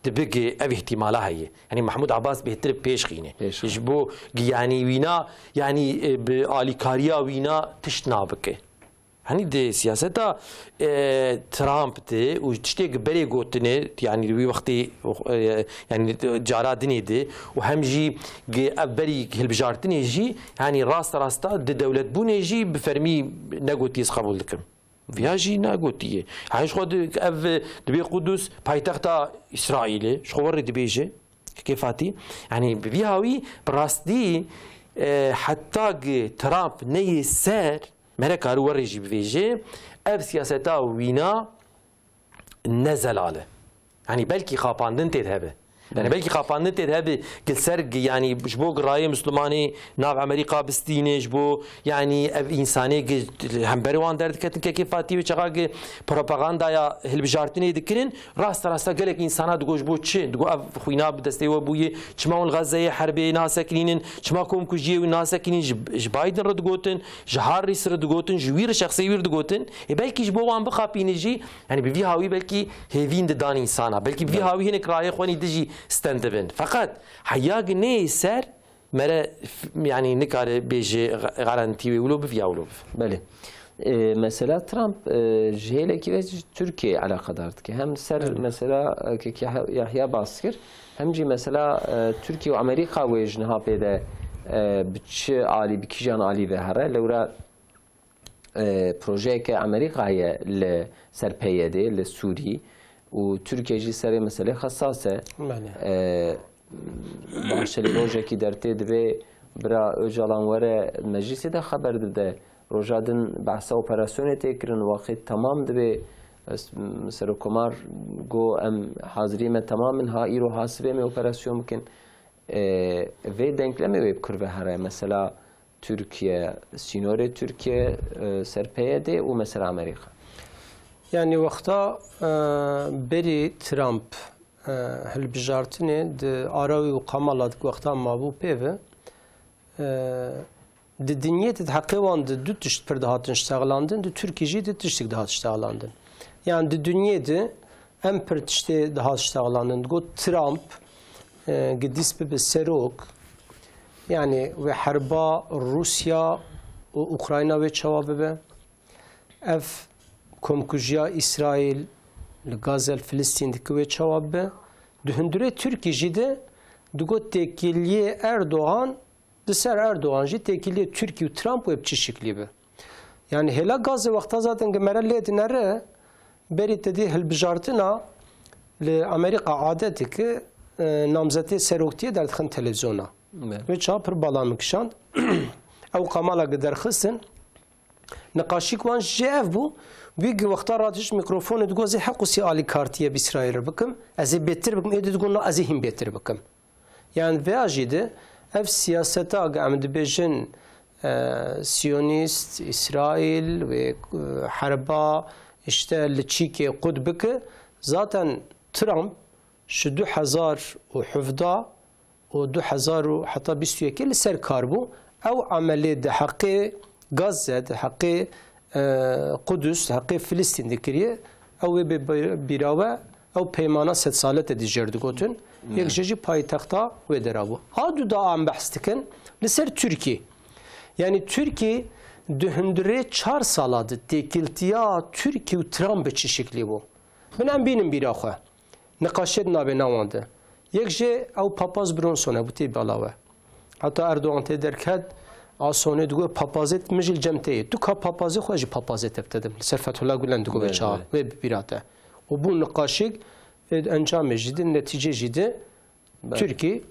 dibige ev ihtimala heye yani Mahmud Abbas bêhtir pêşxîne ji bo yani wîna yani bi alîkariya wîna tişt nabike hani de siyaseta Trump de û tiştê berê gotine yani wî wextê yani cara dinê de û hem jî ev berî hilbijartinê jî yani rasta di dewletbûnê jî bi fermî negotiye qebûl dikim via jî negotiye hani ji xwe ev dibê Qudus paytexta İsraîlê ji xwe werê dibêje kêfatî yani bi vî hawî bi rastî heta Trump neyê ser mereka werê jî bivêje ev siyaseta wîna ne zelale yani belkî xapandin tê hebe yani belkî xapandin tê hebe gilser yani ji bo girayê Müslümanê nav Amerîka bistîne ji bo yani ev însanê hemberê wan derdiketin kêfatî ve çaxa propagandaya hilbijartinê dikirin rasta gelek însana digo ji bo çi digo ev xwîna bi destê we bûye çima hûn Gazeyê herbê nasekirînin çima komkujiyê wî nasekirîn ji Biden re digotin ji Harris re digotin ji wî re şexsê wî re digotin belkî ji bo wan bixapîne jî yani bi vî hawî belkî hêvîn didan însana belkî bi vî hawî hinek rayê xwenî dijî stendibin fakat heyag neyê ser mere yani nikare bêje garanti wê wilo biviya wilo بله mesela Trump jêlekî ve Türkiye alakadar dike hem ser mesela Yahya Baskir hem jî mesela Türkiye û Amerîka wê ji niha pêde bi çi alî bi kîjan alî ve here lewra projeyeke Amerîka heye li ser PYD li Sûrî û Türkiye jî serê meselê xesas e başelî rojekî dertê dibe bira Öcalan were meclisê de xeber dide roja din behsa operasyonê tê kirin wexê temam dibe Serokkomar got em hazirî me temam in ha îro hasibê me operasyon bikin vê denklemê wê bikir ve here mesela Türkiye sînorê Türkiye ser PYD û mesela Amerîka yani wexta berî Trump hilbijartinê di arawî û qamala di wexta mabû pêve di dinyê de heqê wan di du tişt pir dihatin ştexelandin di Tirkiye jî di tiştek dihat ştexelandin yani di dinyê de em pir tiştê dihat ştexelandin got Trump gidîs bibe serok yani ve herba Rusya û Ukrayna wê çawa bibe ev komkujiya İsrail li Gazel Filistîn dike wê çawa bibe di hundirê Tirkiye jî de digot têkiliyê Erdoğan di ser Erdoğan jî têkiliyê Tirkiye û Trump wê bi çi şeklî be yani hêla Gazê wexta zaten gemere lê dinere berî tedî hilbijartina li Amerîka adetê ki namzetê seroktiye derdixin televizyona wê çawa pir bala mikişand ew qamala giderxistin niqaşîk wan ji ev bû wî wexta radiş mikrofonê digot ez ê heq û sî alîkartiye bi İsraîlê bikim ez ê bêtir bikim ê digot ez ê hîn bêtir bikim yani vêya jî de ev siyaseta em dibêjin Siyonîst İsraîl ve herba işte li çîkê qud bike zaten Trump ji 2017 û 2021 li ser kar bû ew emelê di heqê Gazze di heqê Qudüs di heqê Filistîn dikiriye ew wê bîrawe ew peymana sed saletê dijêr digotin yek jî paytexta wê derabû ha du da em behs dikin li ser Tirkiye yani Tirkiye di hundirê 4 sala di têkiltiya Tirkiye û Trump bi çi şeklî bû min em bînin bîra xwe niqaşê di navê nawan de yek jê ew papaz Bronson e bû tê bala we heta Erdoğan tê derket asonê digot papazê min jî li cem tê tu ka papazê xwe jî papazê te bidedim li ser Fethullah Gülen digot wê çawa wê bîra te û bû niqaşîk encamê jî de netîce jî de Tirkiye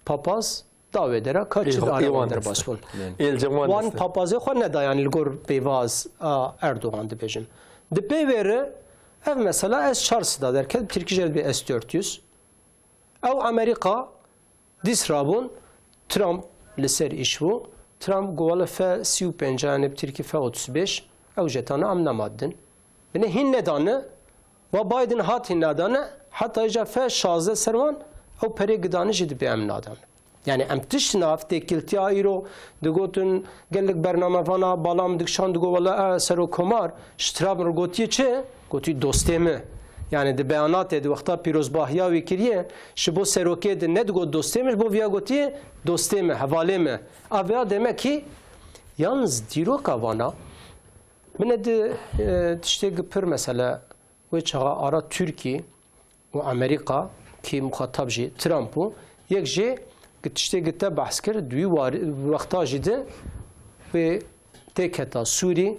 papaz davê dera kaçî darewan derbas bûn wan papazê xwe neda yani li gor pêvaz Erdoğan dibêjin di pê wê re ev mesela S-400 da derket Tirkiye jê bi S-400 ew Amerîka dîs rabûn Trump li ser îş bû Trump govala F-35 yani Tirkiye F-35 ew jetana em nemadin bine hîn nedane ve Biden hat hîn nedane حتی جا فه شازده سروان او پره گدانی جدی به ام نادن یعنی ام تشناف تکلتی ایرو دگوتن گلک برنامه فانا بالام دکشان دگو ولا سرو کمار شتراب رو گوتی چه گوتی دوستمه یعنی د بیانات د وقتا پیروزباهیا وکریه شبو سروکه د ندگو دوستمه بو ویا گوتی دوستمه حواله مه اویا دمه کی yalnız diro kavana من تشتغل پر مثلا وجهها ara Türkiye و Amerika ki muhatap ji Trump'u yek ji tişteki te bahs kir duy vakta jide ve tek heta Suri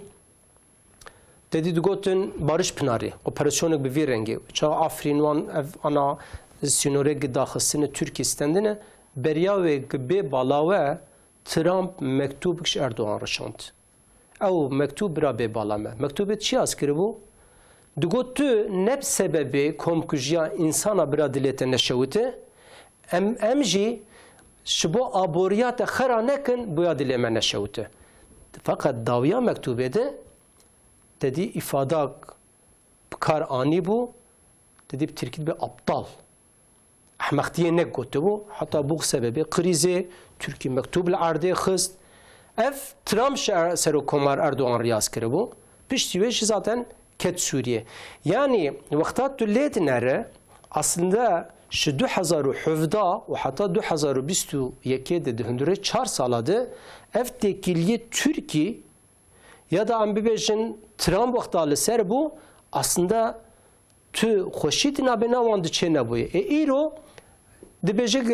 dedi digotin barış pınarı operasyonu bir rengi çağa Afrin wan ev ana sinore daxisini Türkistan'da beriya ve gibi balave Trump mektup kiş Erdoğan rışant. Ev mektup bira be balame. Mektubet çi az kiri bu? Digot tu neb sebebi komkujiya insana bira dilete neşevite em jî şibo aboriyata xera nekin buya dileme neşevite. Fakat daviya mektubede dedi ifadak kar ani bu dedi bir Türkiye bir aptal. Ahmaktiye ne gotu bu? Hatta bu sebebi krizi Türkiye mektubla ardı xist. Ev Trump sero komar Erdoğan riyaz kere bu. Piştiveş zaten ket Suriye. Yani vaktat tüllet nere aslında şu 2017 ve hatta 2021'de de hündüre 4 saladı ev tekilli Türkiye ya da ambibejin Trump vaktalı ser bu aslında tü hoşitin abena vandı çene bu. İro dibejik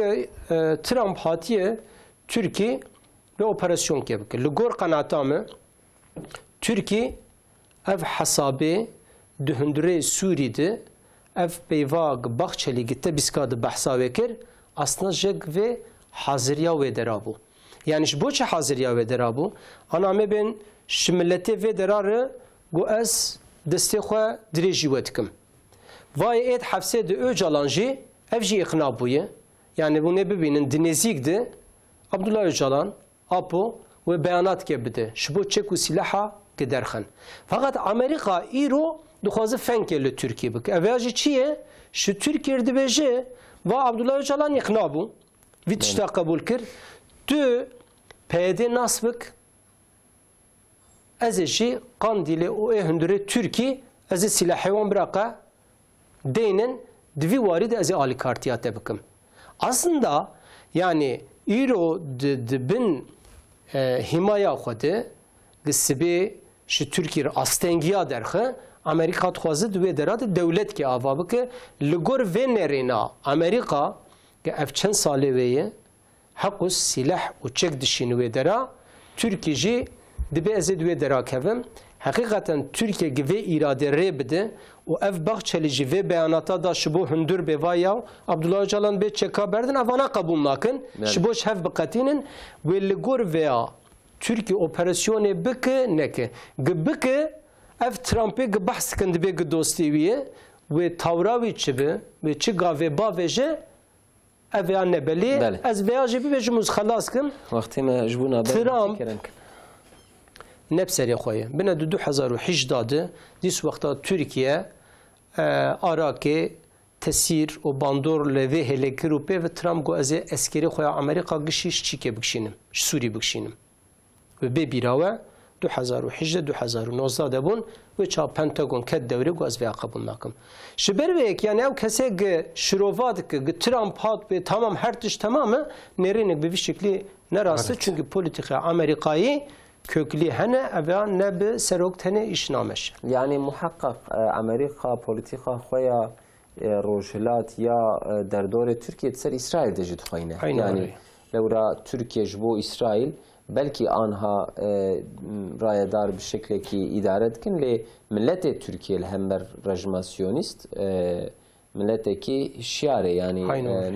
Trump hatiye Türkiye ve operasyon kebik. Lugor kanatamı Türkiye ev hasabe dühündüre Suriye'de ev peyvag bahçeli gitti biskadı bahsa vekir aslında jek ve hazırya ve derabu. Yani bu çe hazırya ve derabu aname ben şimillete ve derarı bu ez desteğe direji vetkim. Vay et hafse de Öcalanji evji ikna buye. Yani bu ne bibinin dinezikdi Abdullah Öcalan Apo ve beyanat gebide. Şubu çeku silaha giderken. Fakat Amerika İro duhazı fenkeli Türkiye bik. Evajı çiye? Şu Türkiye'de beje ve Abdullah Öcalan ikna bu. Vitişta kabul kir. Tu PYD nasbık ezeci kandili o ehundure Türkiye ezi silahıvan bıraka deynen dvi varid ezi alikartiyate bikim. Aslında yani İro bin himaya xwede gisibe şu Türkiye astengiya derxe Amerika txwazid ve derat devlet ki ava bike ligor ve nerina Amerika ki ev çend salê veye hequs silah û çek dişîn ve dera Türkiye jî dibe ez ê ve dera kevim hakikaten Türkiye gibi irade rê bide û ev baxçelî jî vê beyanata da ji bo hundur bêvaya Abdullah Öcalan bê çeka berdin evana kabul nakin ji bo hev biqetînin wê li gor veya Türkiye operasyonê bike neke bike ev Trumpê gi behs kin dibe gi dostî wî wê tawra wî çi bi wê çi gavê bavê jî ev ya nebelê ez veya jî bibêjim û xelas kim Wextê me ji bo Trump nepserê xwe ye bine 2018 de dîs wexta Türkiye Arakê tesîr û bandor li vê hêlekir û pê ve Trump got ez ê eskerê xwe ya Amerîka gişî ji Çîkê bikişînim ji Sûrî bikişînim ve bê bîra we 2018-2019 de bûn ve ça Pentagon ket devrê got ez vêya qebûl nakim. Ji ber vê yek yani ew kesê şirova dike Trump hat bê tamam her tiş tamam mı nêrênek bi vî şeklî nerastı çünkü politika Amerîkayê köklü hene evya ne bi serok tene iş nameş. Yani muhakkak Amerika politika xoya rojhilat ya derdore Türkiye ser İsrail de jid xoyne. Yani lewra Türkiye bu İsrail belki anha rayedar bir şekilde ki idare etkin le millete Türkiye hember rejmasyonist milleteki şiare yani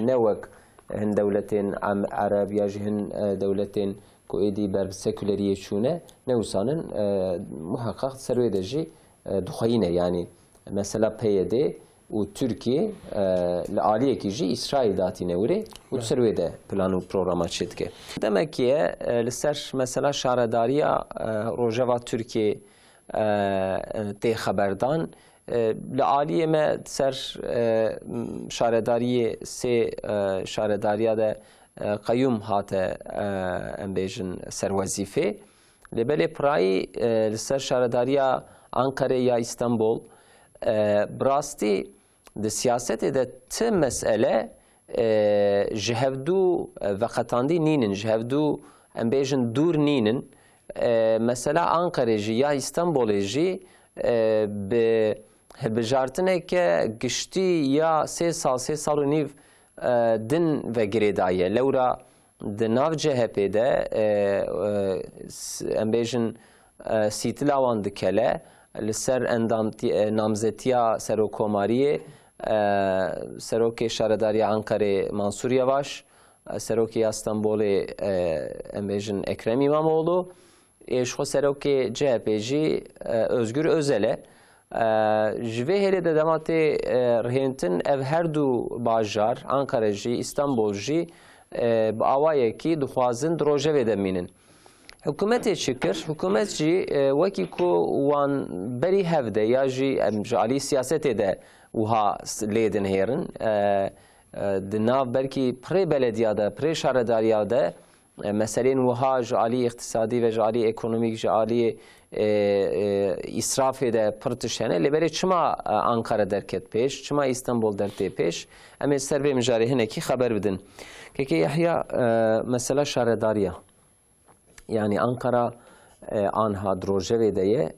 nevek hin devletin Arab ya hin devletin کویدی بر سکولاریه چونه نوسانن محقق سرویدجی دخاینه yani mesela PYD و Türkiye لعالیه کیجی İsrail داتی نوری و سرویده پلانو پروگراما چیدکه. demek ki لسر mesela şaredariya Rojava Türkiye te haberdan لعالیه ما سر شارداری سه شارداریا ده قیوم هات امبیجن سر وظیفه لبله پرای سر شارداریا آنکاره یا استانبول براستی د سیاست ده ته مسئله جهودو وقتاندی نینن جهودو امبیجن دور نینن مثلا آنکاره جی یا استانبول جی به بجارتنه که گشتی یا سه سال و نیو دن و گریدایه لورا دناو جهپ ده امبیجن سیتلاوان دکله لسر نامزتیا سروکوماریه سروک شارداری آنکاره منصور یواش سروک استانبول امبیجن اکرم İmamoğlu eşko seroke CHP'ci Özgür Özel'e jve hele de demate rehentin ev her du bajar Ankara'cı İstanbul'cı avayeki duhazın drojeve deminin hükümete çıkır hükümetçi vaki ku wan beri hevde ya ji ali siyasete de uha leden herin dinav belki pre belediyada pre şaredariyada مثلا وها جعلی اقتصادی و جعلی اکونومیک جعلی israf ده پرتشنه لبری چما آنکارا درکت پیش چما استانبول درته پیش اما سر به مجاری هنکی خبر بدن که یحیی مثلا شارداریا yani Ankara آنها دروژه ویدیه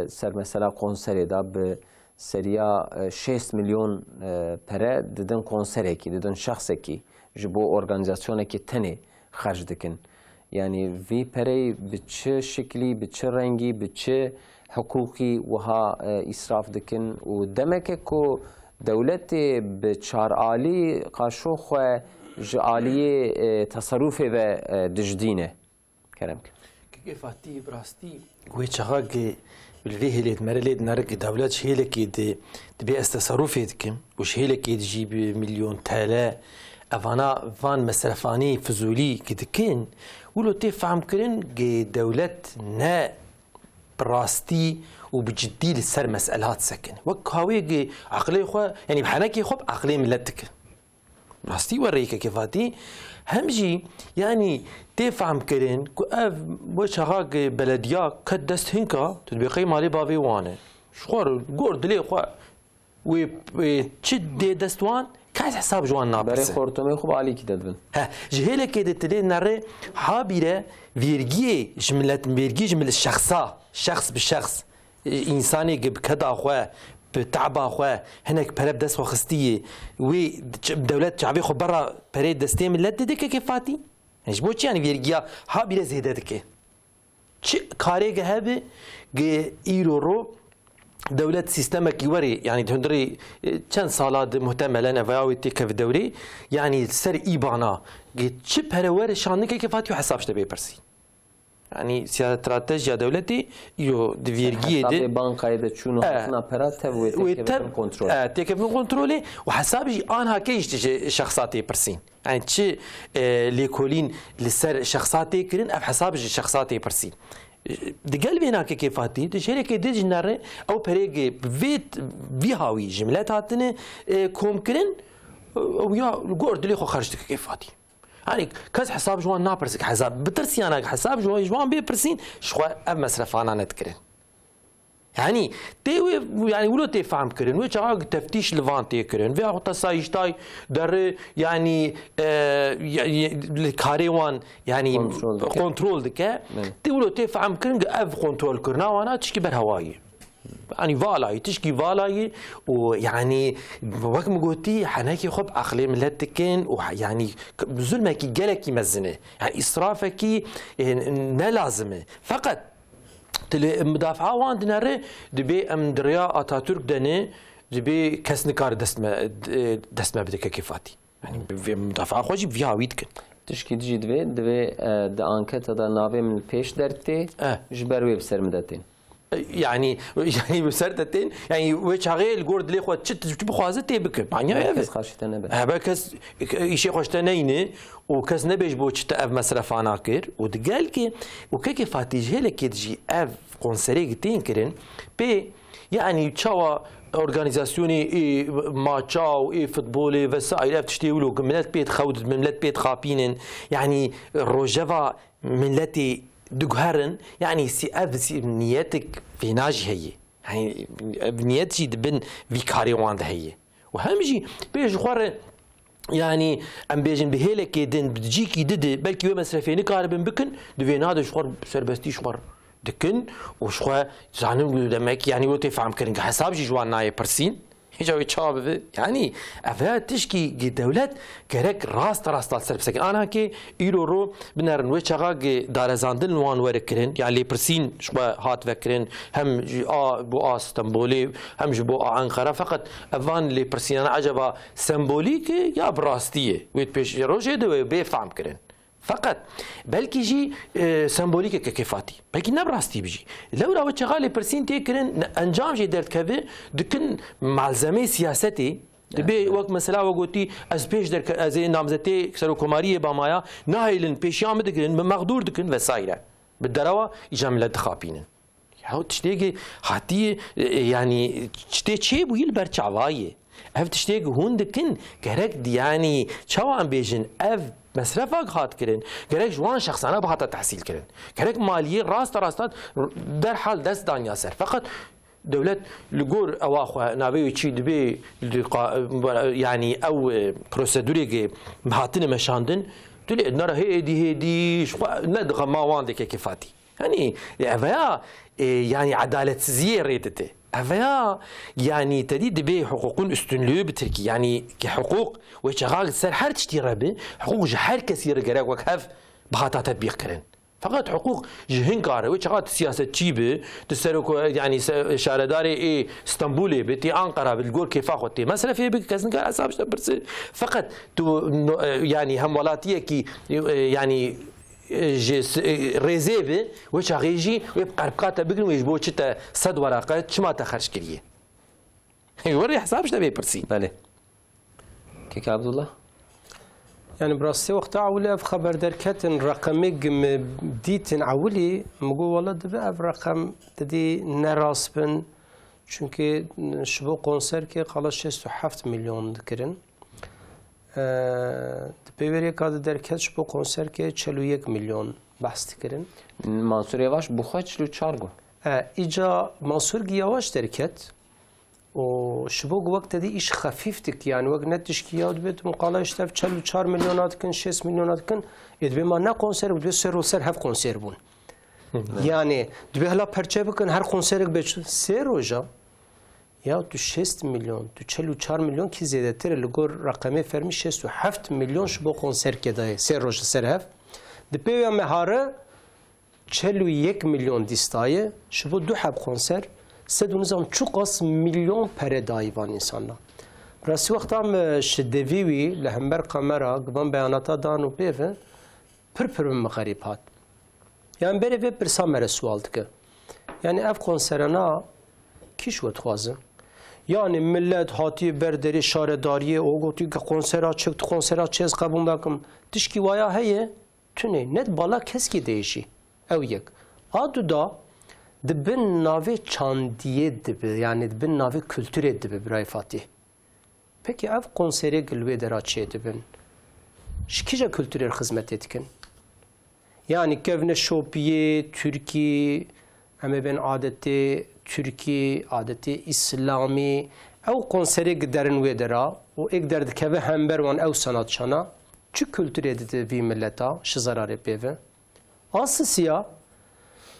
سر مثلا کنسری دا به سریا 6 milyon پره ددن کنسری کی ددن شخصی کی جبو ارگانیزاسیونه کی تنه خرج دکن یعنی وی پری به چه شکلی به چه رنگی به چه حقوقی وها اصراف دکن و دمک کو دولت به چار عالی قاشو خو جعالی تصرف و دجدینه کرم که فاتی براستی و چهاگ بالفيهلت مرلت نرك دولت شهيلك دبي استصرفت كم وشهيلك يجيب مليون تالا افانا فان مصرفاني فزولي كدكن ولو تفهم كرن دولت نا براستي وبجدي للسر مسألات سكن وكهاوي عقلي خو يعني بحناكي خب عقلي ملتك براستي وريك كيفاتي همجي يعني تفهم كرن كو اف وشغاق بلديا كدست هنكا تطبيقي مالي بافي وانا شخور قرد لي خو و تشد دستوان كاز حساب جوان نابرس برای خورتومه خوب عالی کی دادن ها جهله كده تلي نره حابيره فيرجي جمله شخص بالشخص انساني بكدا اخوه بتعب اخوه هناك بلا بدس وخستيه و دولت شعبي خو برا بريد دستي ملت ديك كيفاتي مش يعني فيرجيا حابيره زيدتك چه كاري هبه ايرو دولت سيستمك يوري يعني تهندري كان صالات مهتمه نفاوي تيك في الدوري يعني سر ايبانا قلت شب هرور شانك كيفات يحساب شتبي برسي يعني استراتيجيا دولتي يو دفيرجي دي بانكاي ده شنو احنا برات وتب كنترول تيك في كنترولي وحسابي انا كيش شخصاتي برسين يعني تشي ليكولين لسر شخصاتي كرين اف حساب شخصاتي برسين دقلبي هناك كيفاتي تشيري كي ديج ناري او بريغي فيت بيهاوي جملات هاتني كوم كرين ويا الجورد اللي خو خرجتك كيفاتي يعني كاز حساب جوان نابرسك حساب بترسي انا حساب جوان بيبرسين شخوا اب مصرف انا نتكرين يعني تيوي يعني ولو تفهم كرين وش عاق تفتيش لفان تيكرين في اخو تسايشتاي در يعني الكاريوان يعني كنترول دكا تولو تفهم كرين اف كنترول كرنا وانا تشكي برهواي يعني فالاي تشكي فالاي ويعني وقت ما قلتي حناكي خب عقلي ملتكن ويعني ظلمك جالك يمزنه يعني اسرافك لا لازمه فقط مدافعه وان دنره دبي ام دريا اتاتورك دني دبي كسنكار دسمه بدك كيفاتي يعني مدافعه خوجي في هاويتك تشكي تجي دبي د انكت دا نابي من بيش درتي جبر ويب سر مدتين يعني بسرتين يعني وشغال جورد لي خو تشت بخوازتي بك معناها بس خاشتنا به هبكس شيء خوشتنينه وكاس نبيش بوش تاف مصرف عناكر ودقال كي وكيف فاتيج هلك تجي اف كونسري تينكرن بي يعني تشوا organizasyonê maça û futbolê vesaire ev tiştê wilo millet pê xewdit millet pê xapînin yanî rojeva milletê diguherin yanî ev niyetek fêna jî heye yani ev niyet jî dibin vî karê wan de heye û hem jî pêş xwe re yani em bêjin bi hêlekê din bi cîkî dide belkî wê mesrefê nikaribin bikin divê nade ji xwe serbestî ji xwe dikin û ji xwe zanin demek yani wê tê fehm kirin ki hesab jî ji wan nayê pirsîn hêja wê çawa bibe yanî ev tişkî dewlet gerek rast ser bisekin anakê îro ro binerin wê çaxa darezandin wan were kirin yani lêpirsîn ji xwe hat vekirin hem ji bo a Stenbolê hem ji bo a Ankara feqet evan lêpirsînana eceba sembolîk e ya bi rastî ye wê pêş rojê de wê bê fehm kirin fakat belki jî sembolîk kefatî belki ne rastî bijî lewra we çaxa lêpirsîn tê kirin encam jê derdkeve dikin malzemê siyasetê dibe wek mesela we gotî ez pêş ez ê namzetê serokkomariyê bamaya nahêlin pêşiya min dikirin min mexdûr dikin vesaire bi derewa îja millet dixapînin ya tiştê hatiye yani tiştê çêbûyî li ber çavayê ev tiştê hûn dikin gerek yani çawa em bêjin ev mesrefak hat kirin gerek ji wan şexsana bihata tehsîl kirin gerek maliyê rasta derhal dest danya ser fakat devlet li gor ewa xwe navê wê çî dibe yani ew prosedûrê hatine meşandin tu lê nara hêdî ji xwe nedixe ma wan dike kêfatî yani eveya yani adaletsiziyê rê dide eveya yani tedî dibe hukukun üstünlüğü bi Tirkî yani ki hukuk ve çaxa ser her tiştî re bi hukuk ji her kesî re gerek wek hev bihata tetbîq kirin fakat hukuk ji hinkare ve çaxa siyasetçî bi tu yani şaredarê İstanbulê bi tê Ankara bi gor kêfa xwe tê mesrefê bi kes nikare hesab ji te pirse fakat tu yani hemwelatiyekî yani rêzê bi wê çaxê jî wê qerbqate bigirin wê ji bo çi te sed weraqe çima te xerc kiriye werî hesab ji te vê pirsî Belê Kêkê Abdullah يعني براستی وقت عولی اف خبر درکتن رقمی گم دیتن عولی مگو والله دبی اف رقم ددی نراس بن چونکه شبو کنسر که قالا 67 میلیون دکرن دبی وری کاد درکت شبو کنسر که 41 میلیون بحث دکرن Mansur Yavaş bu xwe 44 got ایجا منصور گیاواش درکت و شبوك وقت دي إيش خفيفتك يعني وقت نتش كياد بيت مقالة اشتاف 4 مليونات كن 6 مليونات كن يدبي ما نا كونسير بدبي سر وسر هف كونسير بون يعني دبي هلا برچه بكن هر كونسيرك بيش سر وجا يا تو 6 مليون تو 44 مليون كي زيادتر لغور رقمي فرمي 67 مليون شبو كونسير كده سر وجا سر هف دبي يا مهاره 41 مليون ديستايه شبو دو حب كونسير سد ونظام چوقاس میلیون پره دایوان انسانا راسی وقتا شدویوی لهمبر کامرا گبان بیاناتا دانو بیوه پر مغریب هات yani beri ve birsa mere sualdı ki yani ev konserana kiş vet xwazin yani millet hati berderi şaredariye o gotu ki konsera çıktı konsera çez qabun bakım tişki vaya heye tüne net bala keski değişi ev yek adu da dibin navi çandiye dibi yani dibin navi kültüre dibi Biray Fatih. Peki ev konseri gülve deraçiye dibin. Şikişe kültüre hizmet etkin. Yani kevne şopiye, Türkiye, ama ben adeti Türkiye, adeti İslami. Ev konseri giderin ve dera. O ek derdi keve hember van ev sanatçana. Çü kültüre dedi milleta, şizarare peve. Asısıya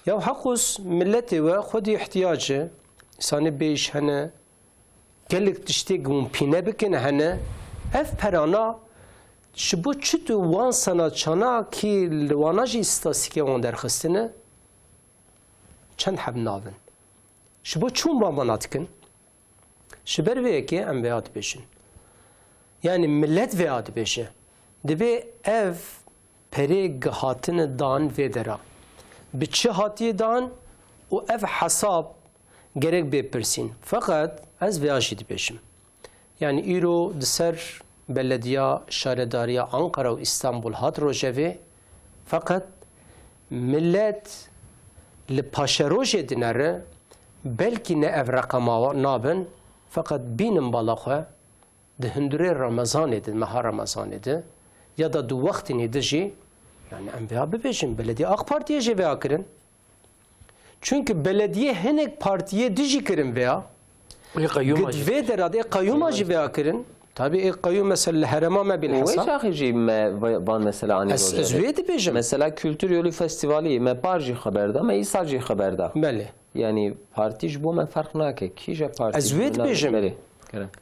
ya hakus milleti ve xudi ihtiyacı sani beş hene gelik tiştek un pine bikin hene ev perana şubu çütü wan sanatçana ki wanajı istasike on derxistine çend heb navin şubu çun bamanatkin şiber ve ki em beat beşin yani millet ve ad beşe dibe ev peri hatine dan ve dera bi çi hatiye dan o ev hesab gerek bepirsin. Fakat ez veyajî dibêjim. Yani îro di ser belediya şaredariya Ankara û İstanbul hat rojevê fakat millet li paşerojê dinere belkî ne ev reqama nabin fakat binin balakha de hindure Ramazan edin, meha Ramazan edin ya da du vaktini dici yani em veya bebejim belediye AK Parti'ye je veya kirin. Çünkü belediye henek partiye dici kirin veya gid ve derade kayyuma je veya kirin. Tabii kayyum mesela herema me bil hesap. Ve şahıcı van mesela ani roja. Ezvedi bejim. Mesela kültür yolu festivali me parji haberda me isacı haberda. Beli. Yani partiş bu me fark nake. Kije parti. Ezvedi bejim.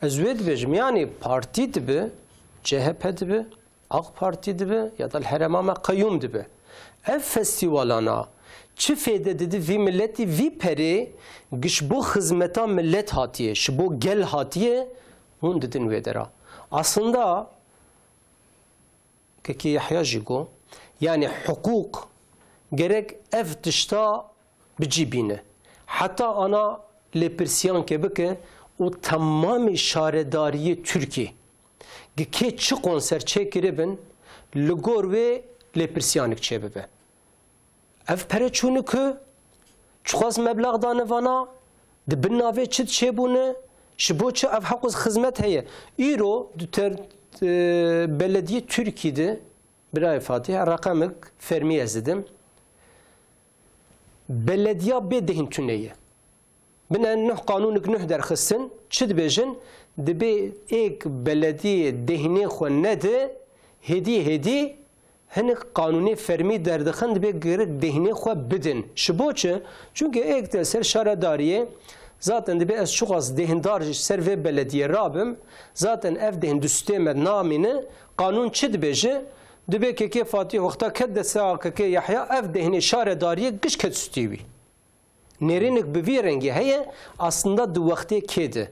Ezvedi bejim. Yani parti dibi, CHP dibi, AK Parti dibi ya da herema me kayyum dibi. Ev festivalana çi feyde dedi vi milleti vi peri giş bu hizmeta millet hatiye, şi bu gel hatiye hun dedin vedera. Aslında ki Yahya jigo yani hukuk gerek ev tişta bicibine. Hatta ana lepersiyan kebike o tamamı şaredariye Türkiye. Ki çi konser çekiribin ligor ve lepersiyanik çebebe. Ev pere çunu ku çuğaz meblağ danevana de binave çit çebune şiboçı ev hakuz hizmet heye. İro düter belediye Türkiye'de bir ay Fatih rakamık fermi yazdım. Belediye bedehin tüneye. Binen nuh kanunuk nuh derxissin çid bejin de be ek belediye dehine xo nede hedi henek kanuni fermi derdixin de be gerek dehine xo bidin. Şiboçı çünkü ek de ser şaradariye zaten de be ez çok az dehindar ser ve belediye rabim zaten ev dehin düsteme namini kanun çid beji de be ke Fatih vakta kedde sa ke Yahya ev dehine şaradariye giş ket sütivi. Nerinik bir bir rengi heye aslında du vakti kedi.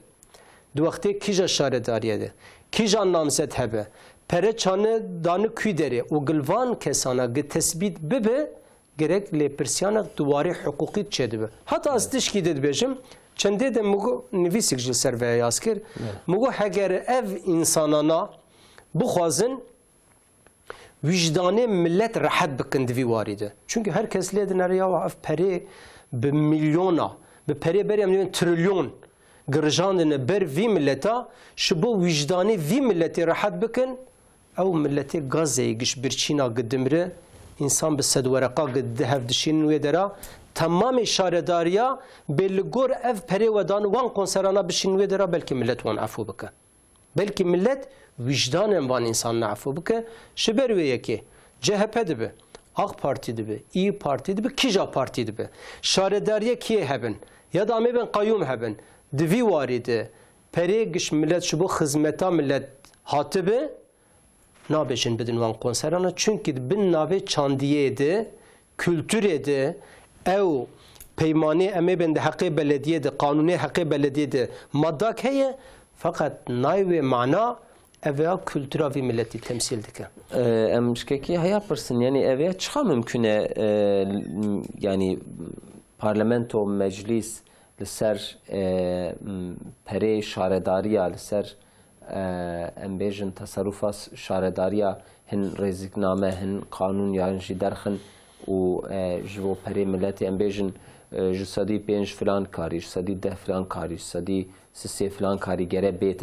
Du vakti kija şaredariyedir. Kija namzet hebe. Pere çanı danı küderi. O gılvan kesana gı tespit bibe gerek lepersiyanak duvari hukuki çedibe. Hatta az dişki dedi bejim. Çende de mugu nivisik jil serveye yaskir. Mugu heger ev insanana bu xazın vicdanı millet rahat bikin divi varide. Çünkü herkes ledin ya ev pere به میلیونا به پری بریم تریلیون گرجاندن بر وی ملتا شبو وجدانی وی ملتی راحت بکن او ملتی غزه گش برچینا قدمره انسان به صد ورقه قد هف دشین و درا تمام شارداریا بلگور اف پری ودان وان کنسرانا بشین و درا بلکه ملت وان عفو بکه بلکه ملت وجدان وان انسان عفو بکه شبر و یکی CHP dibe AK Parti dibe, İyi Parti dibe, Kija Parti dibe. Şaredariye kiye hebin? Ya da amê ben kayyum hebin. Divî warîde perê giş millet ji bo xizmeta millet hatibe nabêjin bidin wan konserana çünkü bin navê çandiyê de, kültürê de, ew peymanê emê ben de heqê belediyê de, kanûnê heqê belediyê de maddak heye fakat nayvê mana evya kültüra ve milleti temsil dike. Emşkeki haya pırsın yani evya çıka mümküne yani parlamento meclis liser pere şaredariya liser embejin tasarrufas şaredariya hin rezigname hin kanun yani jiderxin u jivo pere milleti embejin جسدی 5 فلان کاری جسدی 10 فلان کاری جسدی 3 فلان کاریگره بیت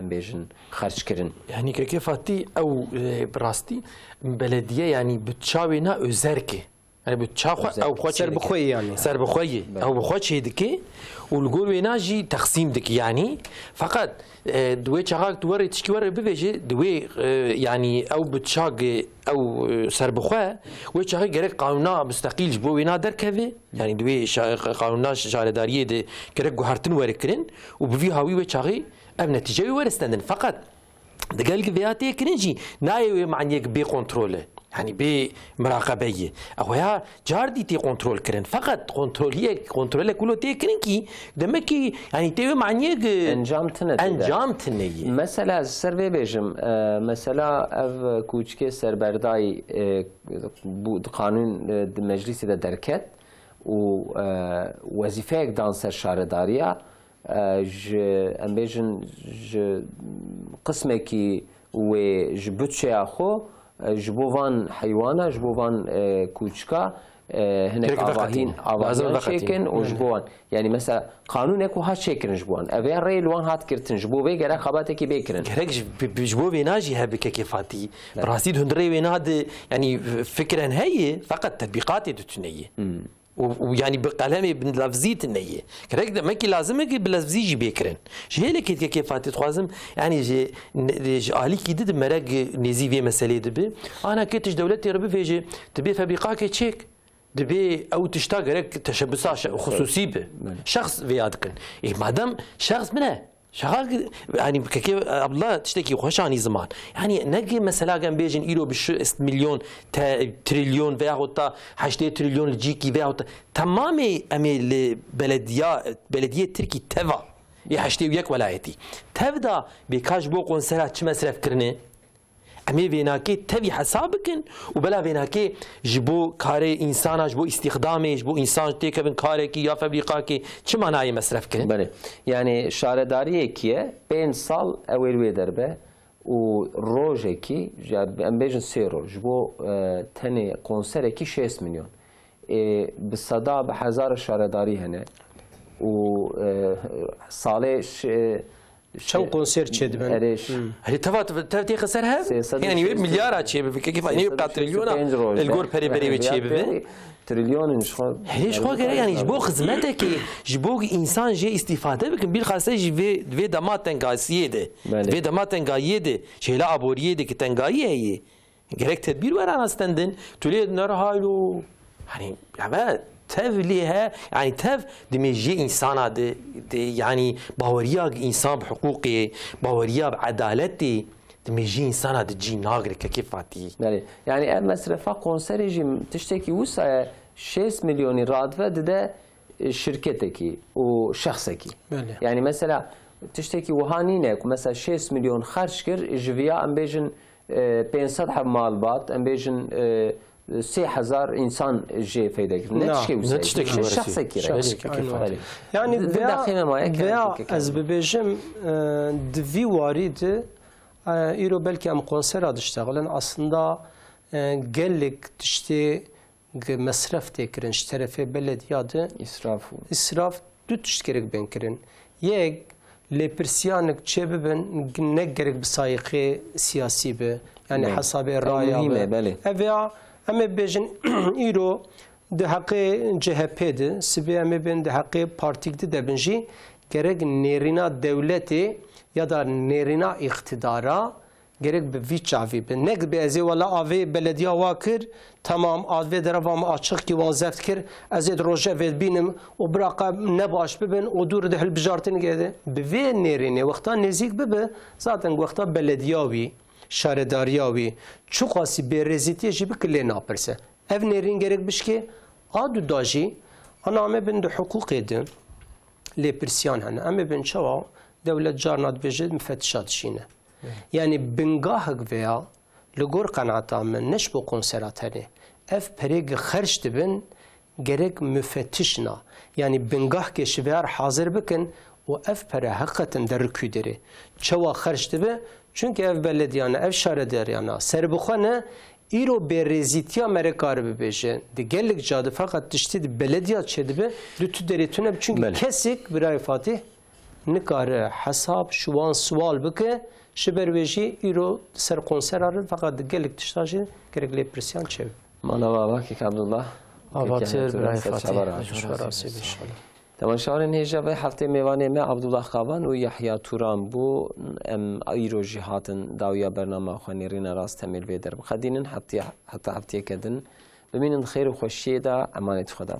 امبیجن خرج کردن. Yani که فاتی او براستی بلدیه yani بتشاوینا özerki. Yani بتشاو او خواچ سربخوی yani. سربخوی او بخواچ هدکی والجول ويناجي تقسيم دك يعني فقط دوي شغاك دوري تشكي بفيجي دوي يعني او بتشاق او سربخوا وي شغاك غير قانونا مستقيل جبو وينا دركفي يعني دوي قانونا شارداريه دي غير غهرتن وركرين وبفي هاوي وي شغاي اب نتيجه ورستندن فقط دقالك فياتي كرنجي ناي معنيك بي كنترول يعني بمراقبية أو يا جاردي تي كنترول كرن فقط كنترول كله تي كرن كي دمكي يعني تي معنيك انجام تنه مثلا سربي بيجم مثلا اف كوچكي سربرداي بو قانون مجلس ده دركت و وظيفه دان سر شارداريا ج امبيجن ج قسمكي و ج بوتشي اخو جبوان حيوانا جبوان كوچكا هناك آواهین شکن و جبوان یعنی مثلا قانون اکو ها شکن جبوان اوه ری لوان هات کرتن جبو به گره خباته کی بکرن گرک جبو بيناجي هبك كيفاتي براسيد هندري ويناد يعني فكرا هي فقط تطبيقات تتنيه ويعني بقلمي بلفزيت النيه كرك ما كي لازمك بلفزي جي بكرن جي لك كيفاتي تخوازم يعني جي علي كي دد مرق نزي في مساله دبي انا كنتش دولتي ربي فيجي تبي فبقاك تشيك دبي او تشتاق رك تشبسات خصوصي به شخص فيادكن إيه مادام شخص منه شغال يعني كيف الله تشتكي خوشاني زمان يعني نجي مثلا كان بيجن إيرو بش مليون تريليون فيها 8 تريليون الجيكي فيها تمامي أمي بلدية تركي تفا يحشتي وياك ولايتي تبدا بكاش بو قنصلات شو مصرف كرنه أمي بيناكي تبي حسابكن وبلا بيناكي جبو كاري إنسان جبو استخدامه جبو إنسان تيكبن كاري كي يا فبريقاكي شو معناه مصرف كن؟ بله يعني شارداري كيه بين صال أول ويدربه وروجه كي أم بيجن سيرو جبو تاني كونسر كي 6 مليون بالصدا بحزار شارداري هنا و صالش شو كونسير تشد من هل تفاتي خسرها يعني مليارات شيء كيف يعني يبقى تريليون الجور بري بري وشيء تريليون نشخو هيش خو يعني جبو خدمتك جبو انسان جي استفاده بكن بيل خاصه جي في دمات تنغاسيده في دمات تنغايده شي لا ابوريده كي تنغايه هي جريك تدبير ورانا ستندن تولي نرهايلو يعني عباد تف ليها يعني تف دمجي إنسانة دي يعني باوريا إنسان بحقوقه باوريا بعدالته دمجي إنسانة تجي ناقرك كيف فاتي يعني مصرفها كونسر جي تشتكي وسع 6 مليون راتبة ده شركتك وشخصك يعني مثلا تشتكي وهانينك مثلا 6 مليون خرج كر جويا ام بيجن 500 حب مالبات ام بيجن 3000 انسان جي فيدك نتشتكي شخصي يعني veya az bebejim dvi varidi İro belki am konser adıştağılan aslında gellik tişti mesraf tekirin şterefe belediyadı israf du tişkerek benkirin yek lepersiyanik çebeben ne gerek bir sayıkı siyasi be yani hasabe raya be veya ama bejin İro de hakkı CHP'di sibe ama ben de hakkı partikti de benji gerek nerina devleti ya da nerina iktidara gerek bir viçavi be ne be ezi valla ave belediye vakir tamam ave deravam açık ki vaziyet kir azed roje ve binim o bırak ne baş ben o dur de hel bijartin gede be nerine vakta nezik be zaten vakta belediyevi şaredariyavi çok asi berezitiye jibi kile naperse ev nerin gerek bişki adu daji ana ben de hukuk edin le persiyan hana ama ben çava devlet jarnat bejed müfettişat şine yani bingahık veya lugor kanaata men neş bu konserat hani ev pereg xerç dibin gerek müfettişna yani bingah keşver hazır bikin o ev pere hakikaten derrükü deri çava xerç dibi çünkü ev belediyana ev şaredariyana serbuxane İro berezitiya merekarı bebeje de gellik cadı fakat dişti belediye çedibe lütü deritüne çünkü kesik bir ay Fatih nikare hesap şuan sual bike şeberveji İro ser konser arı fakat gellik diştaji gerekli presyon çev. Mana baba ki Abdullah. Avatır bir ay Fatih. تماشاورن هجا به هفته میوانه ما عبدالله قابان و یحیی توران بو ام ایرو جهاتن داویا برنامه خوانیرین راست تمیل ویدر بخدینن حتی هفته کدن ببینن خیر و خوشی دا امانت خدا